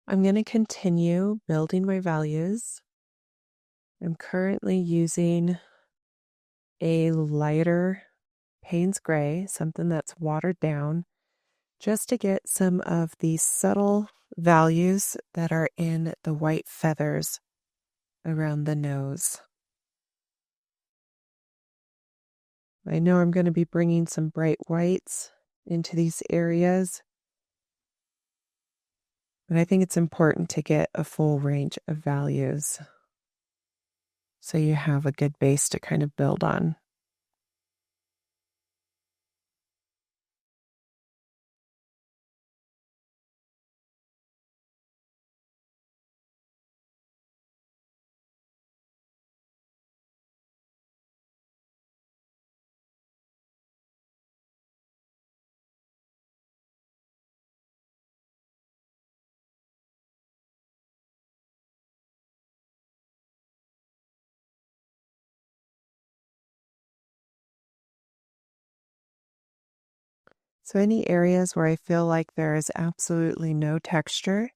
S1: I'm going to continue building my values. I'm currently using a lighter Payne's Gray, something that's watered down, just to get some of the subtle values that are in the white feathers around the nose. I know I'm going to be bringing some bright whites into these areas, but I think it's important to get a full range of values so you have a good base to kind of build on. So any areas where I feel like there is absolutely no texture,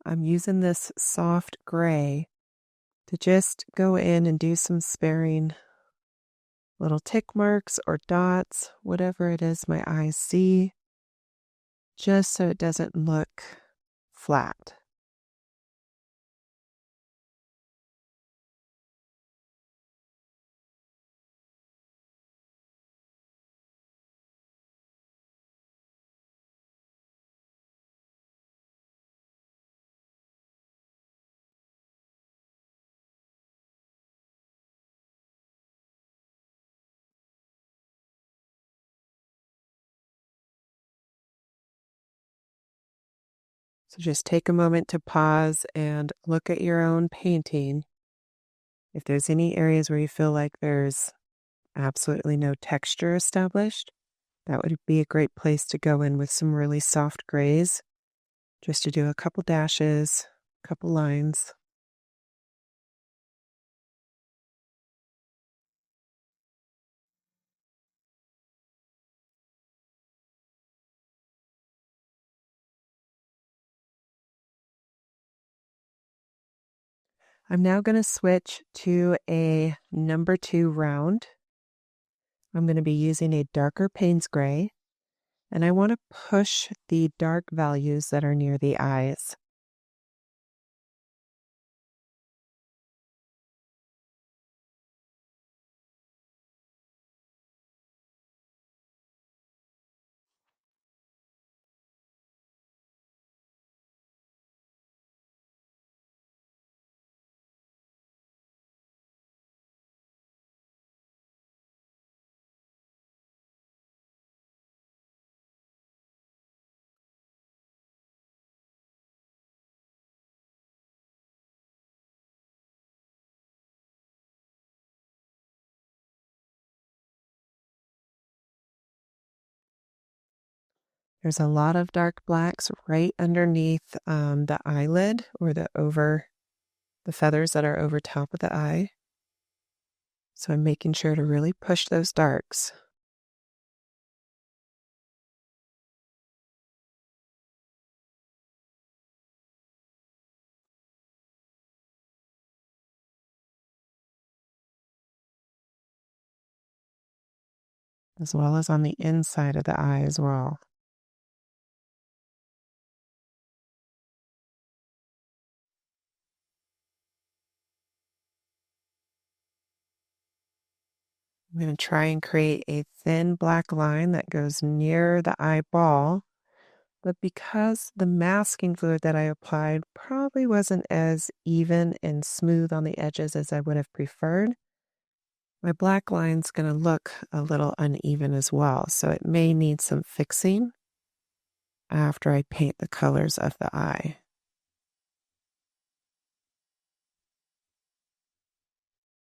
S1: I'm using this soft gray to just go in and do some sparing little tick marks or dots, whatever it is my eyes see, just so it doesn't look flat. So just take a moment to pause and look at your own painting. If there's any areas where you feel like there's absolutely no texture established, that would be a great place to go in with some really soft grays, just to do a couple dashes, a couple lines. I'm now going to switch to a number 2 round. I'm going to be using a darker Payne's gray, and I want to push the dark values that are near the eyes. There's a lot of dark blacks right underneath the eyelid or the feathers that are over top of the eye. So I'm making sure to really push those darks. As well as on the inside of the eye as well. I'm going to try and create a thin black line that goes near the eyeball, but because the masking fluid that I applied probably wasn't as even and smooth on the edges as I would have preferred, my black line's going to look a little uneven as well, so it may need some fixing after I paint the colors of the eye.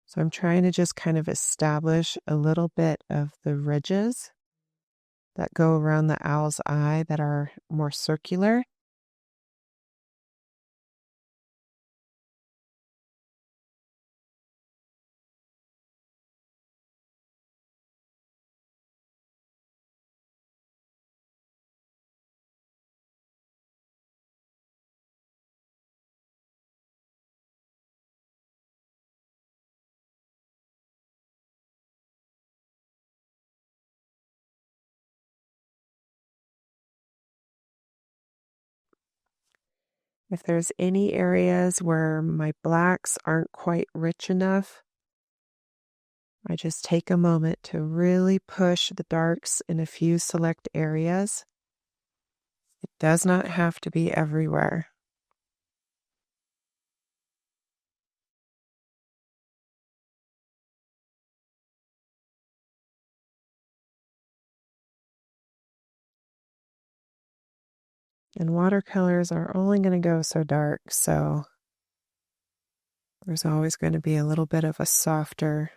S1: So I'm trying to just kind of establish a little bit of the ridges that go around the owl's eye that are more circular. If there's any areas where my blacks aren't quite rich enough, I just take a moment to really push the darks in a few select areas. It does not have to be everywhere. And watercolors are only going to go so dark, so there's always going to be a little bit of a softer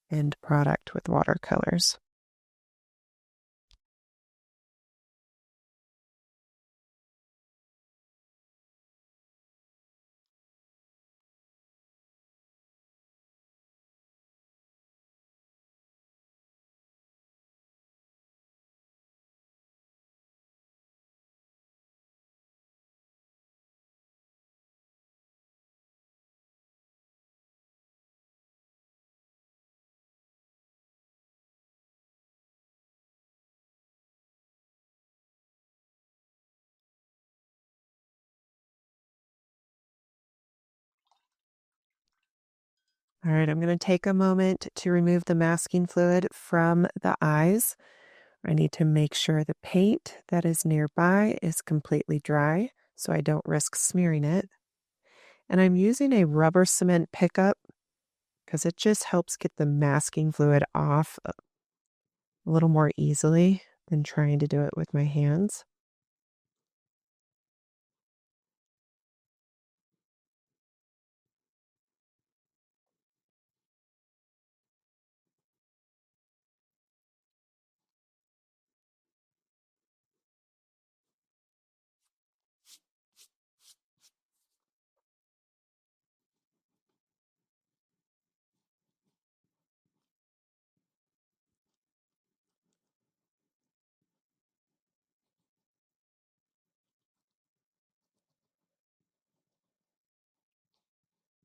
S1: end product with watercolors. All right, I'm going to take a moment to remove the masking fluid from the eyes. I need to make sure the paint that is nearby is completely dry so I don't risk smearing it. And I'm using a rubber cement pickup because it just helps get the masking fluid off a little more easily than trying to do it with my hands.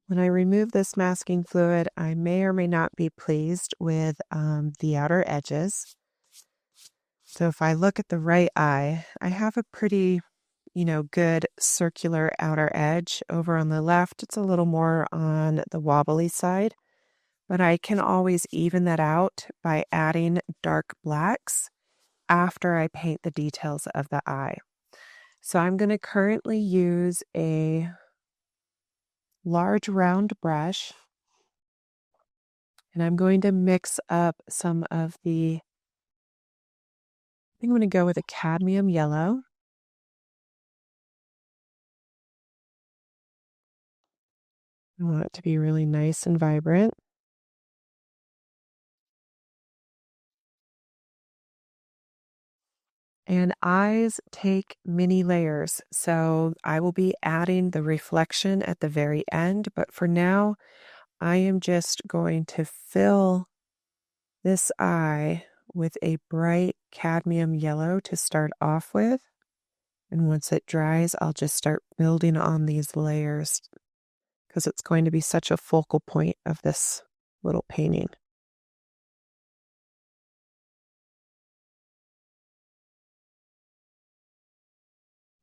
S1: When I remove this masking fluid, I may or may not be pleased with the outer edges. So if I look at the right eye, I have a pretty, good circular outer edge. Over on the left, it's a little more on the wobbly side, but I can always even that out by adding dark blacks after I paint the details of the eye. So I'm going to currently use a large round brush, and I'm going to mix up some of I think I'm going to go with a cadmium yellow. I want it to be really nice and vibrant. And eyes take many layers, so I will be adding the reflection at the very end, but for now, I am just going to fill this eye with a bright cadmium yellow to start off with. And once it dries, I'll just start building on these layers because it's going to be such a focal point of this little painting.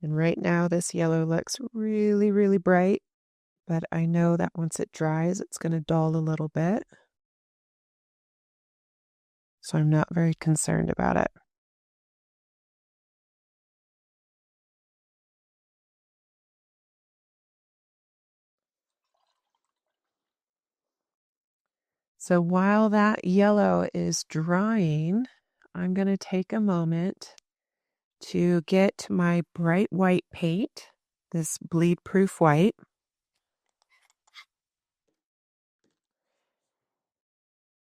S1: And right now, this yellow looks really, really bright, but I know that once it dries, it's going to dull a little bit. So I'm not very concerned about it. So while that yellow is drying, I'm going to take a moment to get my bright white paint, this bleed-proof white.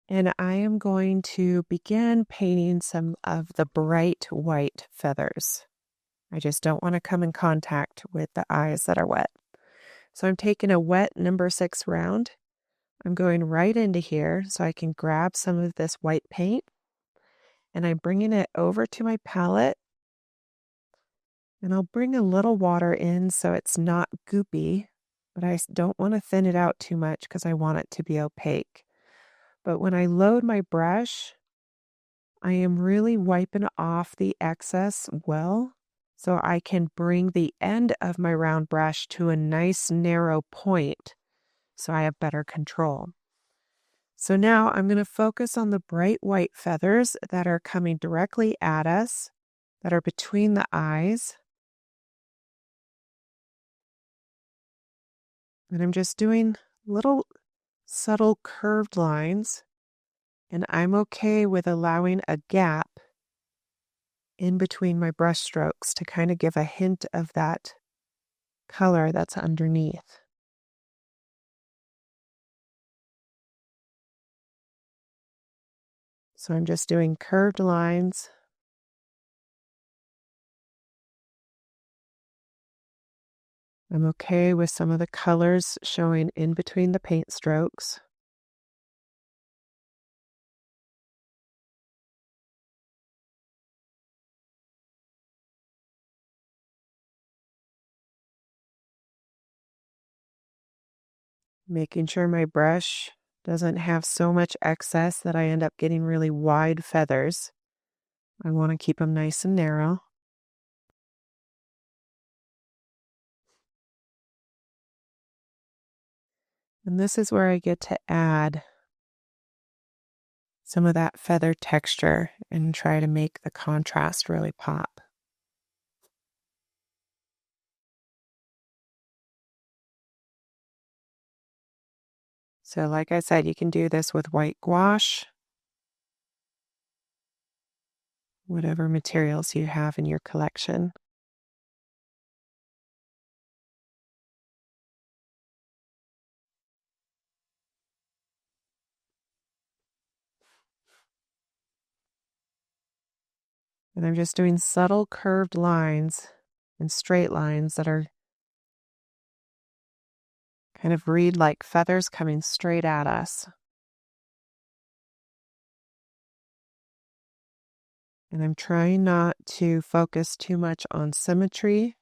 S1: And I am going to begin painting some of the bright white feathers. I just don't want to come in contact with the eyes that are wet. So I'm taking a wet number 6 round. I'm going right into here so I can grab some of this white paint, and I'm bringing it over to my palette. And I'll bring a little water in so it's not goopy, but I don't want to thin it out too much because I want it to be opaque. But when I load my brush, I am really wiping off the excess well so I can bring the end of my round brush to a nice narrow point so I have better control. So now I'm going to focus on the bright white feathers that are coming directly at us, that are between the eyes. And I'm just doing little subtle curved lines, and I'm okay with allowing a gap in between my brush strokes to kind of give a hint of that color that's underneath. So I'm just doing curved lines. I'm okay with some of the colors showing in between the paint strokes. Making sure my brush doesn't have so much excess that I end up getting really wide feathers. I want to keep them nice and narrow. And this is where I get to add some of that feather texture and try to make the contrast really pop. So like I said, you can do this with white gouache, whatever materials you have in your collection. And I'm just doing subtle curved lines and straight lines that are kind of read like feathers coming straight at us. And I'm trying not to focus too much on symmetry.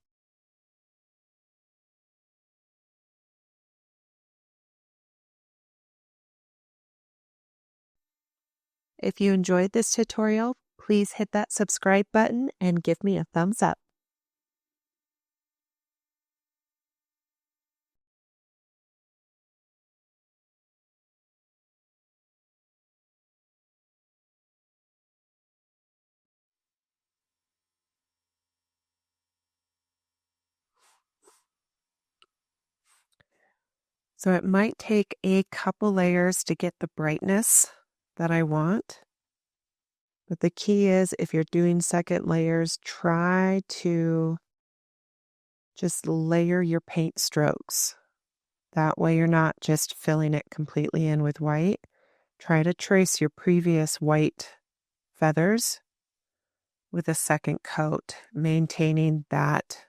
S1: If you enjoyed this tutorial, please hit that subscribe button and give me a thumbs up. So it might take a couple layers to get the brightness that I want. But the key is, if you're doing second layers, try to just layer your paint strokes. That way you're not just filling it completely in with white. Try to trace your previous white feathers with a second coat, maintaining that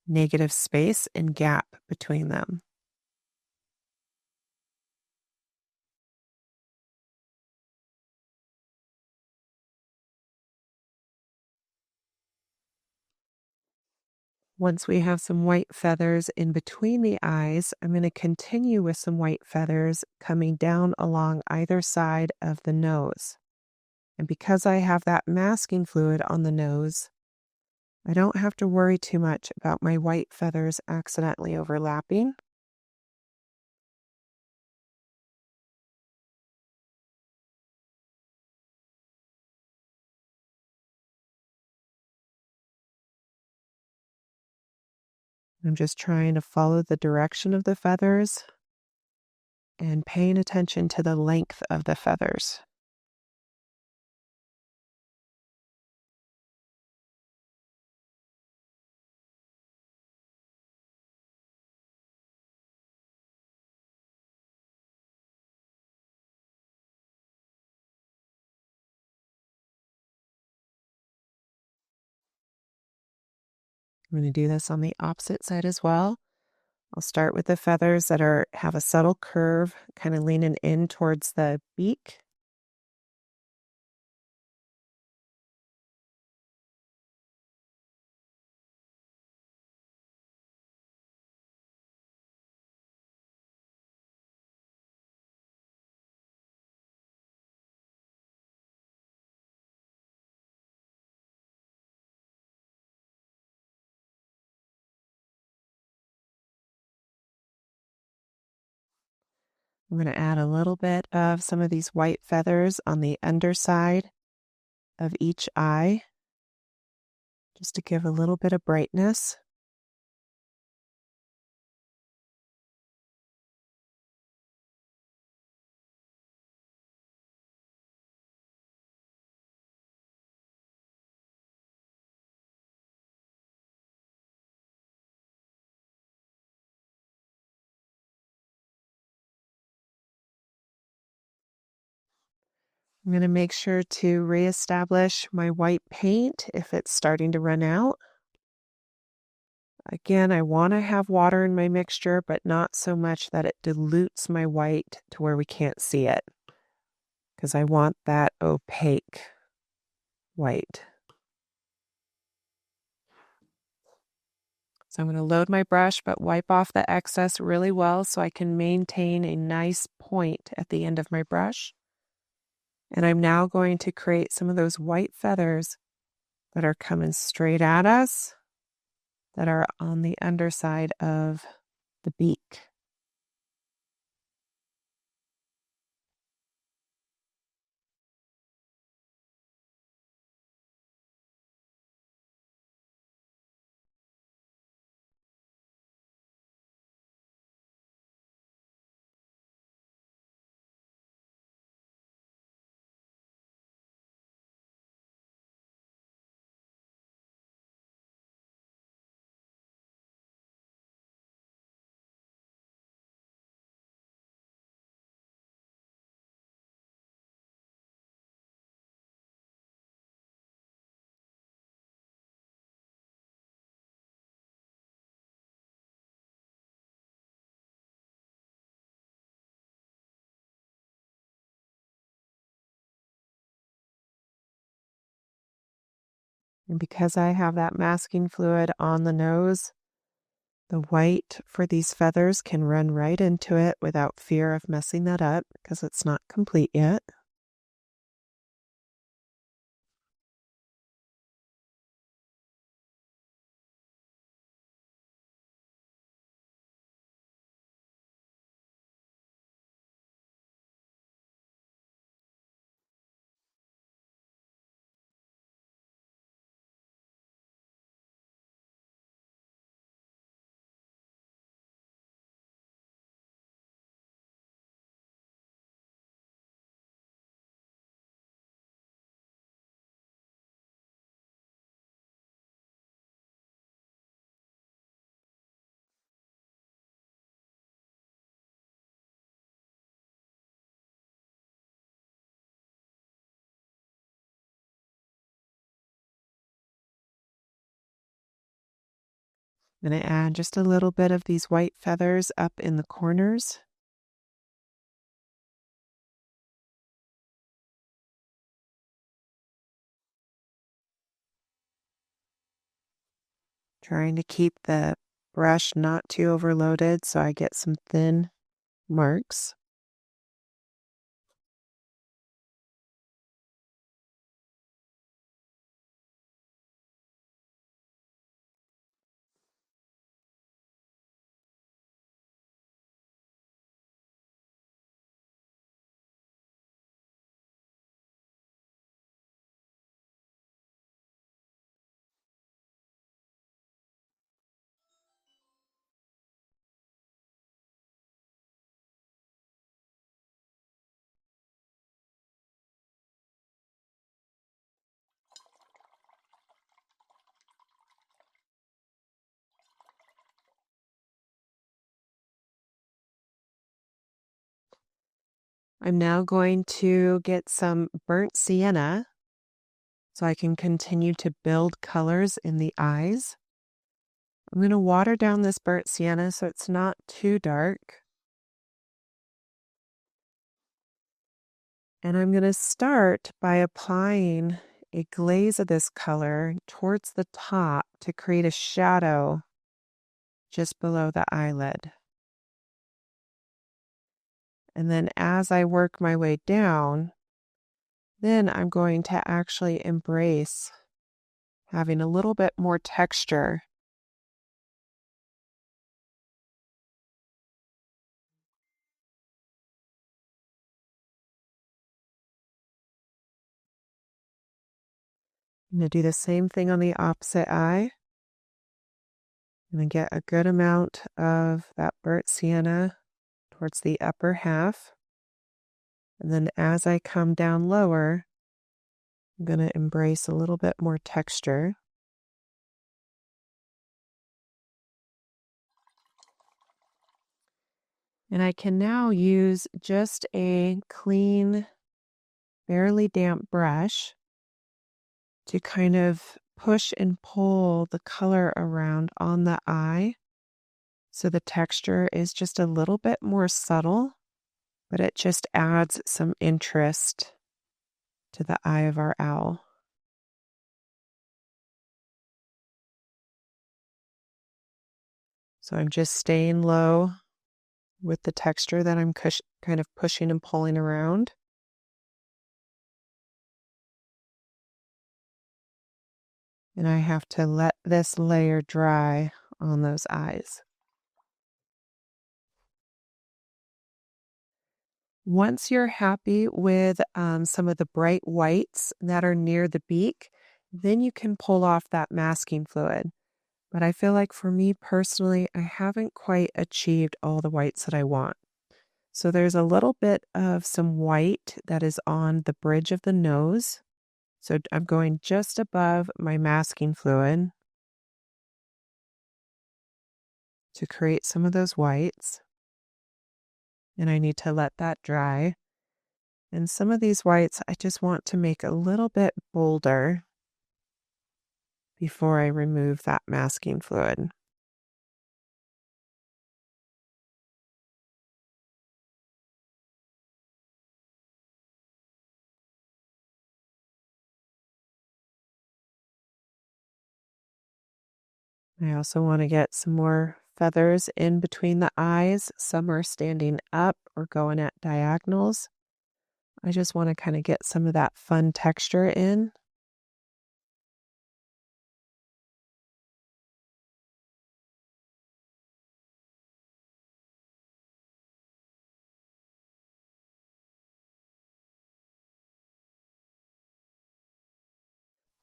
S1: negative space and gap between them. Once we have some white feathers in between the eyes, I'm going to continue with some white feathers coming down along either side of the nose. And because I have that masking fluid on the nose, I don't have to worry too much about my white feathers accidentally overlapping. I'm just trying to follow the direction of the feathers and paying attention to the length of the feathers. I'm going to do this on the opposite side as well. I'll start with the feathers that have a subtle curve, kind of leaning in towards the beak. I'm going to add a little bit of some of these white feathers on the underside of each eye, just to give a little bit of brightness. I'm going to make sure to reestablish my white paint if it's starting to run out. Again, I want to have water in my mixture, but not so much that it dilutes my white to where we can't see it, because I want that opaque white. So I'm going to load my brush, but wipe off the excess really well so I can maintain a nice point at the end of my brush. And I'm now going to create some of those white feathers that are coming straight at us, that are on the underside of the beak. And because I have that masking fluid on the nose, the white for these feathers can run right into it without fear of messing that up because it's not complete yet. I'm going to add just a little bit of these white feathers up in the corners. Trying to keep the brush not too overloaded so I get some thin marks. I'm now going to get some burnt sienna so I can continue to build colors in the eyes. I'm going to water down this burnt sienna so it's not too dark. And I'm going to start by applying a glaze of this color towards the top to create a shadow just below the eyelid. And then as I work my way down, then I'm going to actually embrace having a little bit more texture. I'm going to do the same thing on the opposite eye. I'm going to get a good amount of that burnt sienna towards the upper half. And then as I come down lower, I'm going to embrace a little bit more texture. And I can now use just a clean, barely damp brush to kind of push and pull the color around on the eye. So the texture is just a little bit more subtle, but it just adds some interest to the eye of our owl. So I'm just staying low with the texture that I'm kind of pushing and pulling around. And I have to let this layer dry on those eyes. Once you're happy with some of the bright whites that are near the beak, then you can pull off that masking fluid. But I feel like for me personally, I haven't quite achieved all the whites that I want. So there's a little bit of some white that is on the bridge of the nose. So I'm going just above my masking fluid to create some of those whites. And I need to let that dry. And some of these whites, I just want to make a little bit bolder before I remove that masking fluid. I also want to get some more feathers in between the eyes. Some are standing up or going at diagonals. I just want to kind of get some of that fun texture in.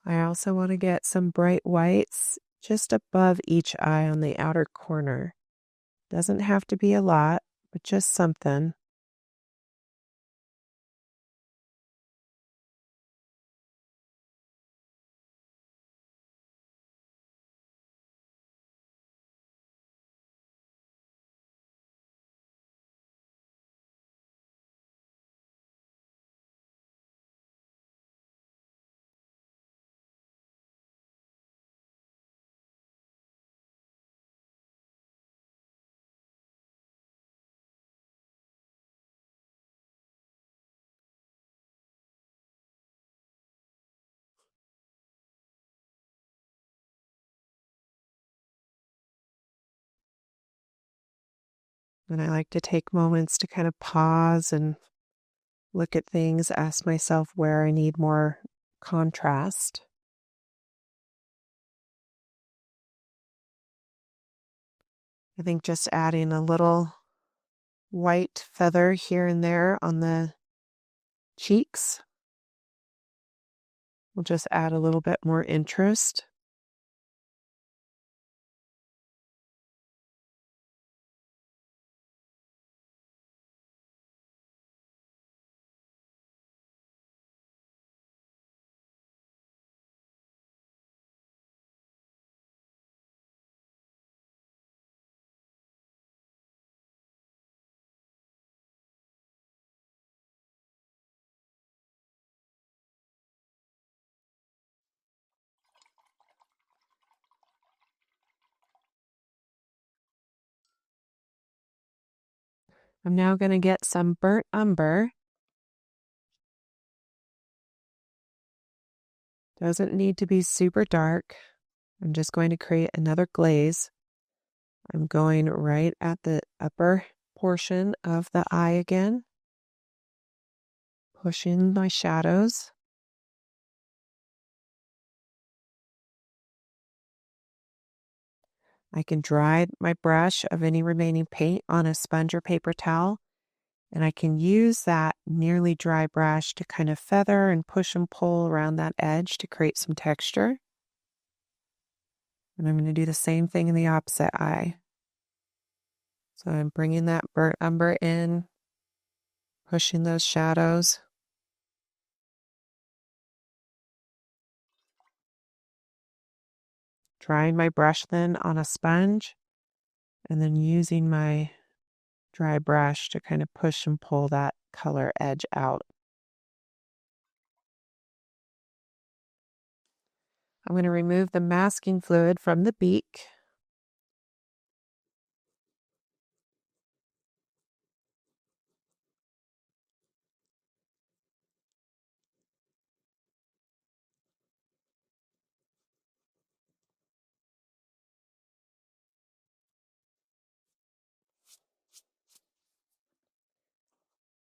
S1: I also want to get some bright whites just above each eye on the outer corner. Doesn't have to be a lot, but just something. And I like to take moments to kind of pause and look at things, ask myself where I need more contrast. I think just adding a little white feather here and there on the cheeks will just add a little bit more interest. I'm now going to get some burnt umber. Doesn't need to be super dark. I'm just going to create another glaze. I'm going right at the upper portion of the eye again, pushing my shadows. I can dry my brush of any remaining paint on a sponge or paper towel, and I can use that nearly dry brush to kind of feather and push and pull around that edge to create some texture. And I'm going to do the same thing in the opposite eye. So I'm bringing that burnt umber in, pushing those shadows. Drying my brush then on a sponge, and then using my dry brush to kind of push and pull that color edge out. I'm going to remove the masking fluid from the beak.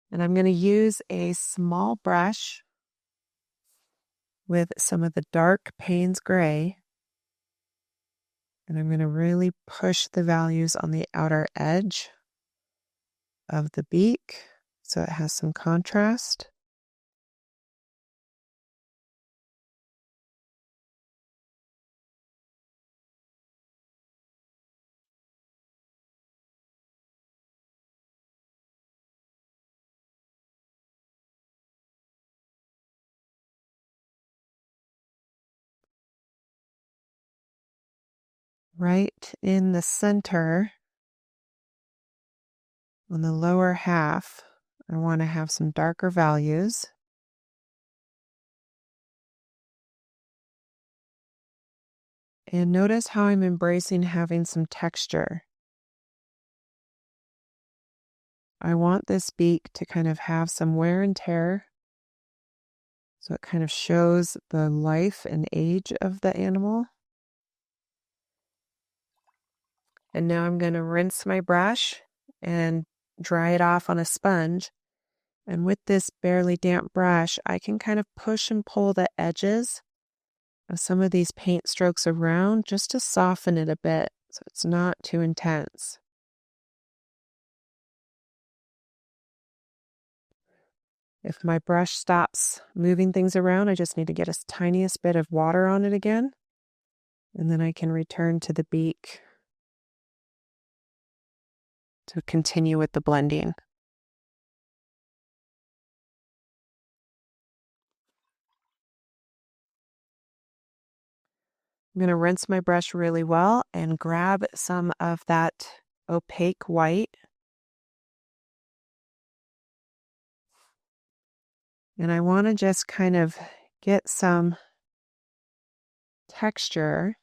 S1: And I'm going to use a small brush with some of the dark Payne's gray. And I'm going to really push the values on the outer edge of the beak so it has some contrast. Right in the center, on the lower half, I want to have some darker values. And notice how I'm embracing having some texture. I want this beak to kind of have some wear and tear, so it kind of shows the life and age of the animal. And now I'm going to rinse my brush and dry it off on a sponge. And with this barely damp brush, I can kind of push and pull the edges of some of these paint strokes around just to soften it a bit so it's not too intense. If my brush stops moving things around, I just need to get a tiniest bit of water on it again, and then I can return to the beak to continue with the blending. I'm going to rinse my brush really well and grab some of that opaque white. And I want to just kind of get some texture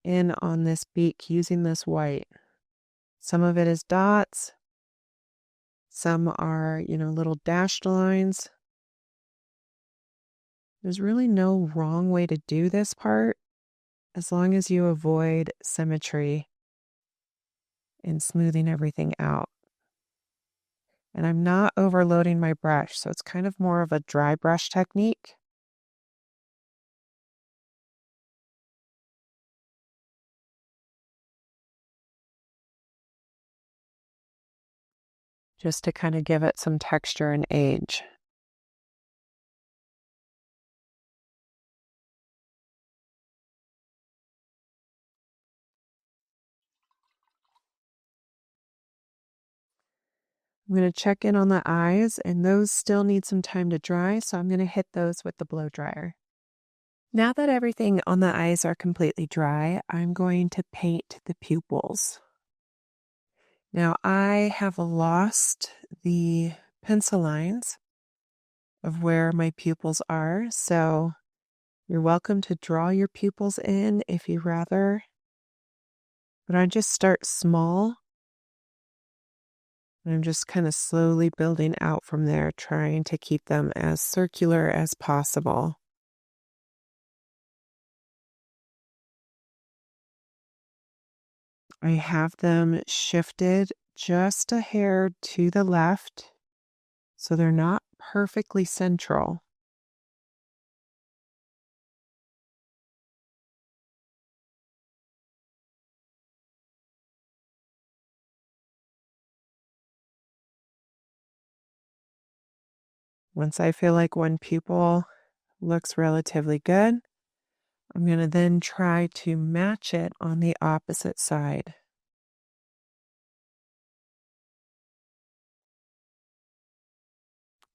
S1: in on this beak using this white. Some of it is dots. Some are, little dashed lines. There's really no wrong way to do this part as long as you avoid symmetry in smoothing everything out. And I'm not overloading my brush, so it's kind of more of a dry brush technique. Just to kind of give it some texture and age. I'm going to check in on the eyes, and those still need some time to dry, so I'm going to hit those with the blow dryer. Now that everything on the eyes are completely dry, I'm going to paint the pupils. Now I have lost the pencil lines of where my pupils are, so you're welcome to draw your pupils in if you rather, but I just start small. I'm just kind of slowly building out from there, trying to keep them as circular as possible. I have them shifted just a hair to the left, so they're not perfectly central. Once I feel like one pupil looks relatively good, I'm going to then try to match it on the opposite side.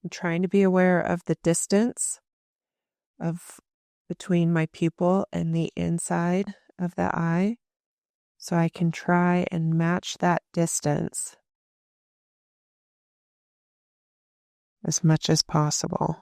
S1: I'm trying to be aware of the distance between my pupil and the inside of the eye, so I can try and match that distance as much as possible.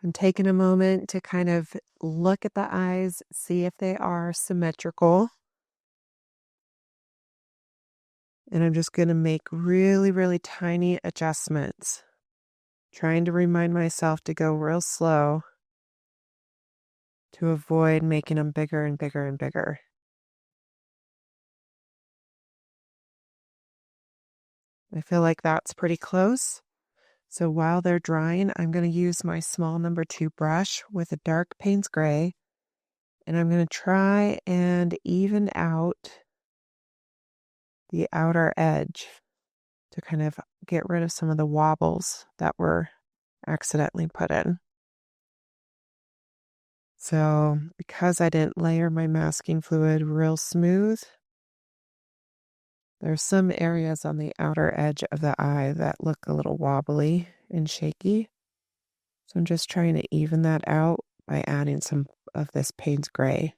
S1: I'm taking a moment to kind of look at the eyes, see if they are symmetrical. And I'm just going to make really, really tiny adjustments, trying to remind myself to go real slow to avoid making them bigger and bigger and bigger. I feel like that's pretty close. So while they're drying, I'm going to use my small number 2 brush with a dark Payne's gray, and I'm going to try and even out the outer edge to kind of get rid of some of the wobbles that were accidentally put in. So because I didn't layer my masking fluid real smooth, there's some areas on the outer edge of the eye that look a little wobbly and shaky. So I'm just trying to even that out by adding some of this Payne's gray.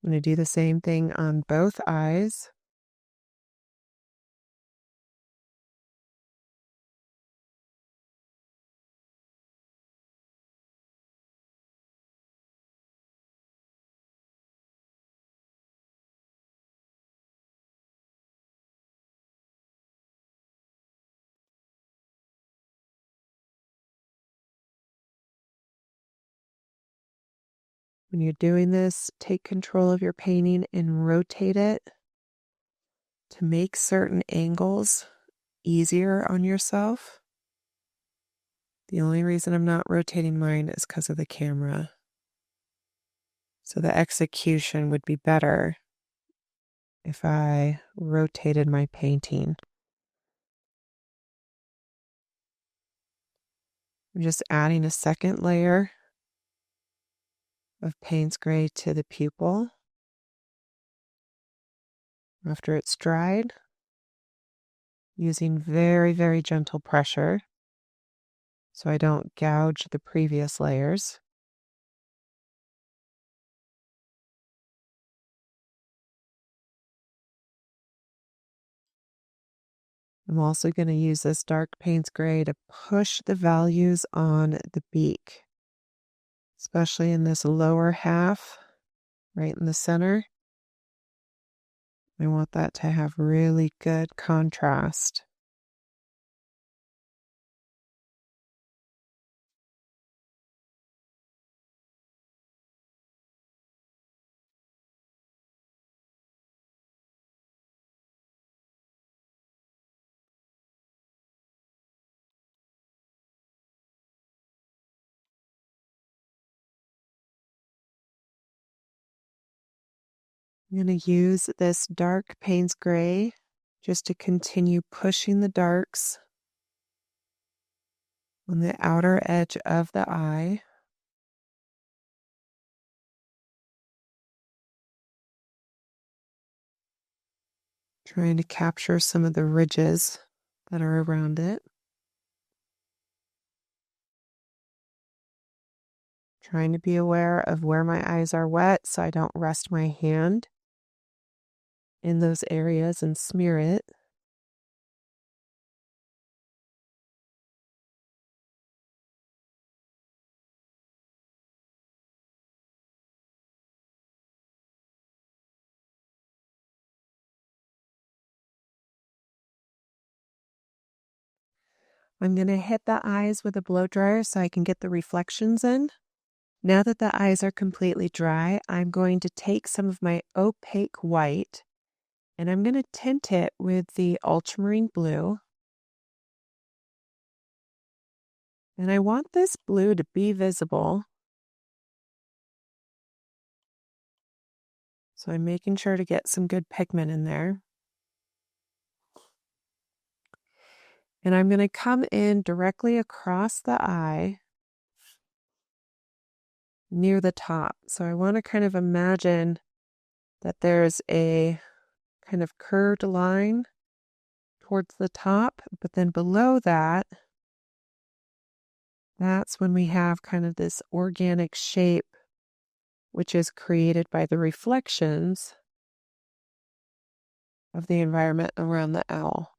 S1: I'm going to do the same thing on both eyes. When you're doing this, take control of your painting and rotate it to make certain angles easier on yourself. The only reason I'm not rotating mine is because of the camera. So the execution would be better if I rotated my painting. I'm just adding a second layer of Payne's gray to the pupil after it's dried, using very, very gentle pressure so I don't gouge the previous layers. I'm also going to use this dark Payne's gray to push the values on the beak, especially in this lower half, right in the center. I want that to have really good contrast. I'm going to use this dark Payne's gray just to continue pushing the darks on the outer edge of the eye. Trying to capture some of the ridges that are around it. Trying to be aware of where my eyes are wet so I don't rest my hand in those areas and smear it. I'm going to hit the eyes with a blow dryer so I can get the reflections in. Now that the eyes are completely dry, I'm going to take some of my opaque white and I'm going to tint it with the ultramarine blue. And I want this blue to be visible. So I'm making sure to get some good pigment in there. And I'm going to come in directly across the eye near the top. So I want to kind of imagine that there's a kind of curved line towards the top, but then below that, that's when we have kind of this organic shape, which is created by the reflections of the environment around the owl.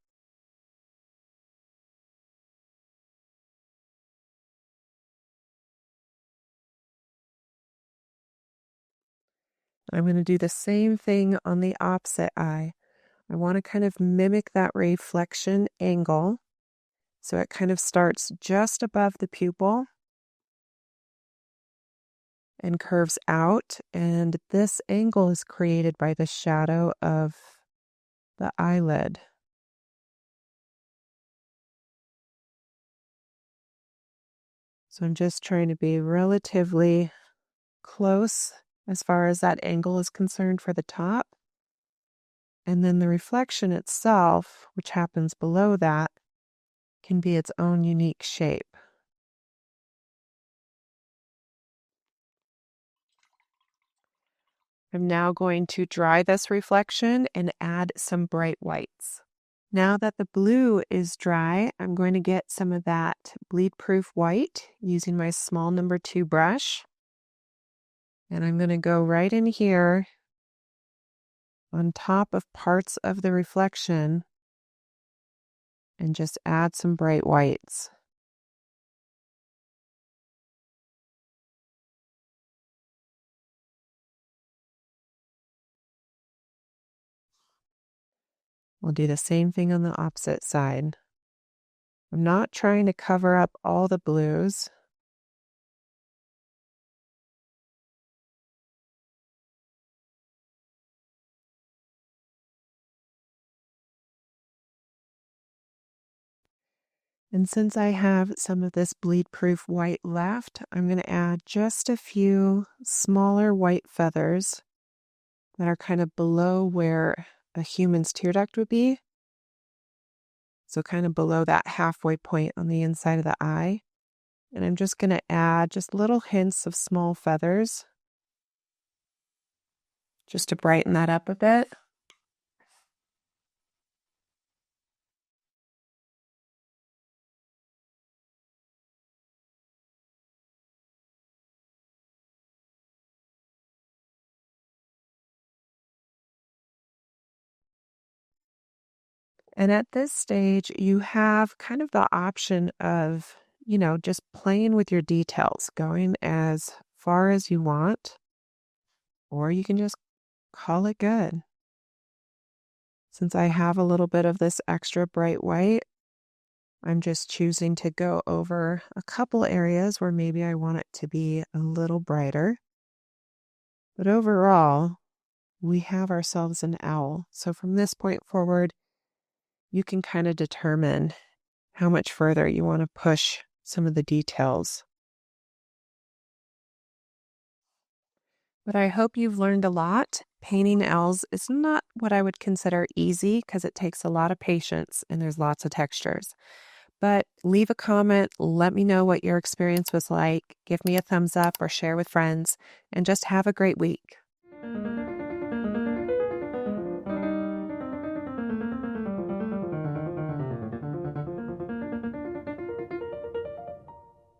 S1: I'm going to do the same thing on the opposite eye. I want to kind of mimic that reflection angle. So it kind of starts just above the pupil and curves out. And this angle is created by the shadow of the eyelid. So I'm just trying to be relatively close as far as that angle is concerned for the top. And then the reflection itself, which happens below that, can be its own unique shape. I'm now going to dry this reflection and add some bright whites. Now that the blue is dry, I'm going to get some of that bleed-proof white using my small number 2 brush. And I'm going to go right in here on top of parts of the reflection and just add some bright whites. We'll do the same thing on the opposite side. I'm not trying to cover up all the blues. And since I have some of this bleed-proof white left, I'm going to add just a few smaller white feathers that are kind of below where a human's tear duct would be. So kind of below that halfway point on the inside of the eye. And I'm just going to add just little hints of small feathers just to brighten that up a bit. And at this stage, you have kind of the option of, just playing with your details, going as far as you want, or you can just call it good. Since I have a little bit of this extra bright white, I'm just choosing to go over a couple areas where maybe I want it to be a little brighter. But overall, we have ourselves an owl. So from this point forward, you can kind of determine how much further you want to push some of the details. But I hope you've learned a lot. Painting owls is not what I would consider easy because it takes a lot of patience and there's lots of textures. But leave a comment, let me know what your experience was like, give me a thumbs up or share with friends, and just have a great week.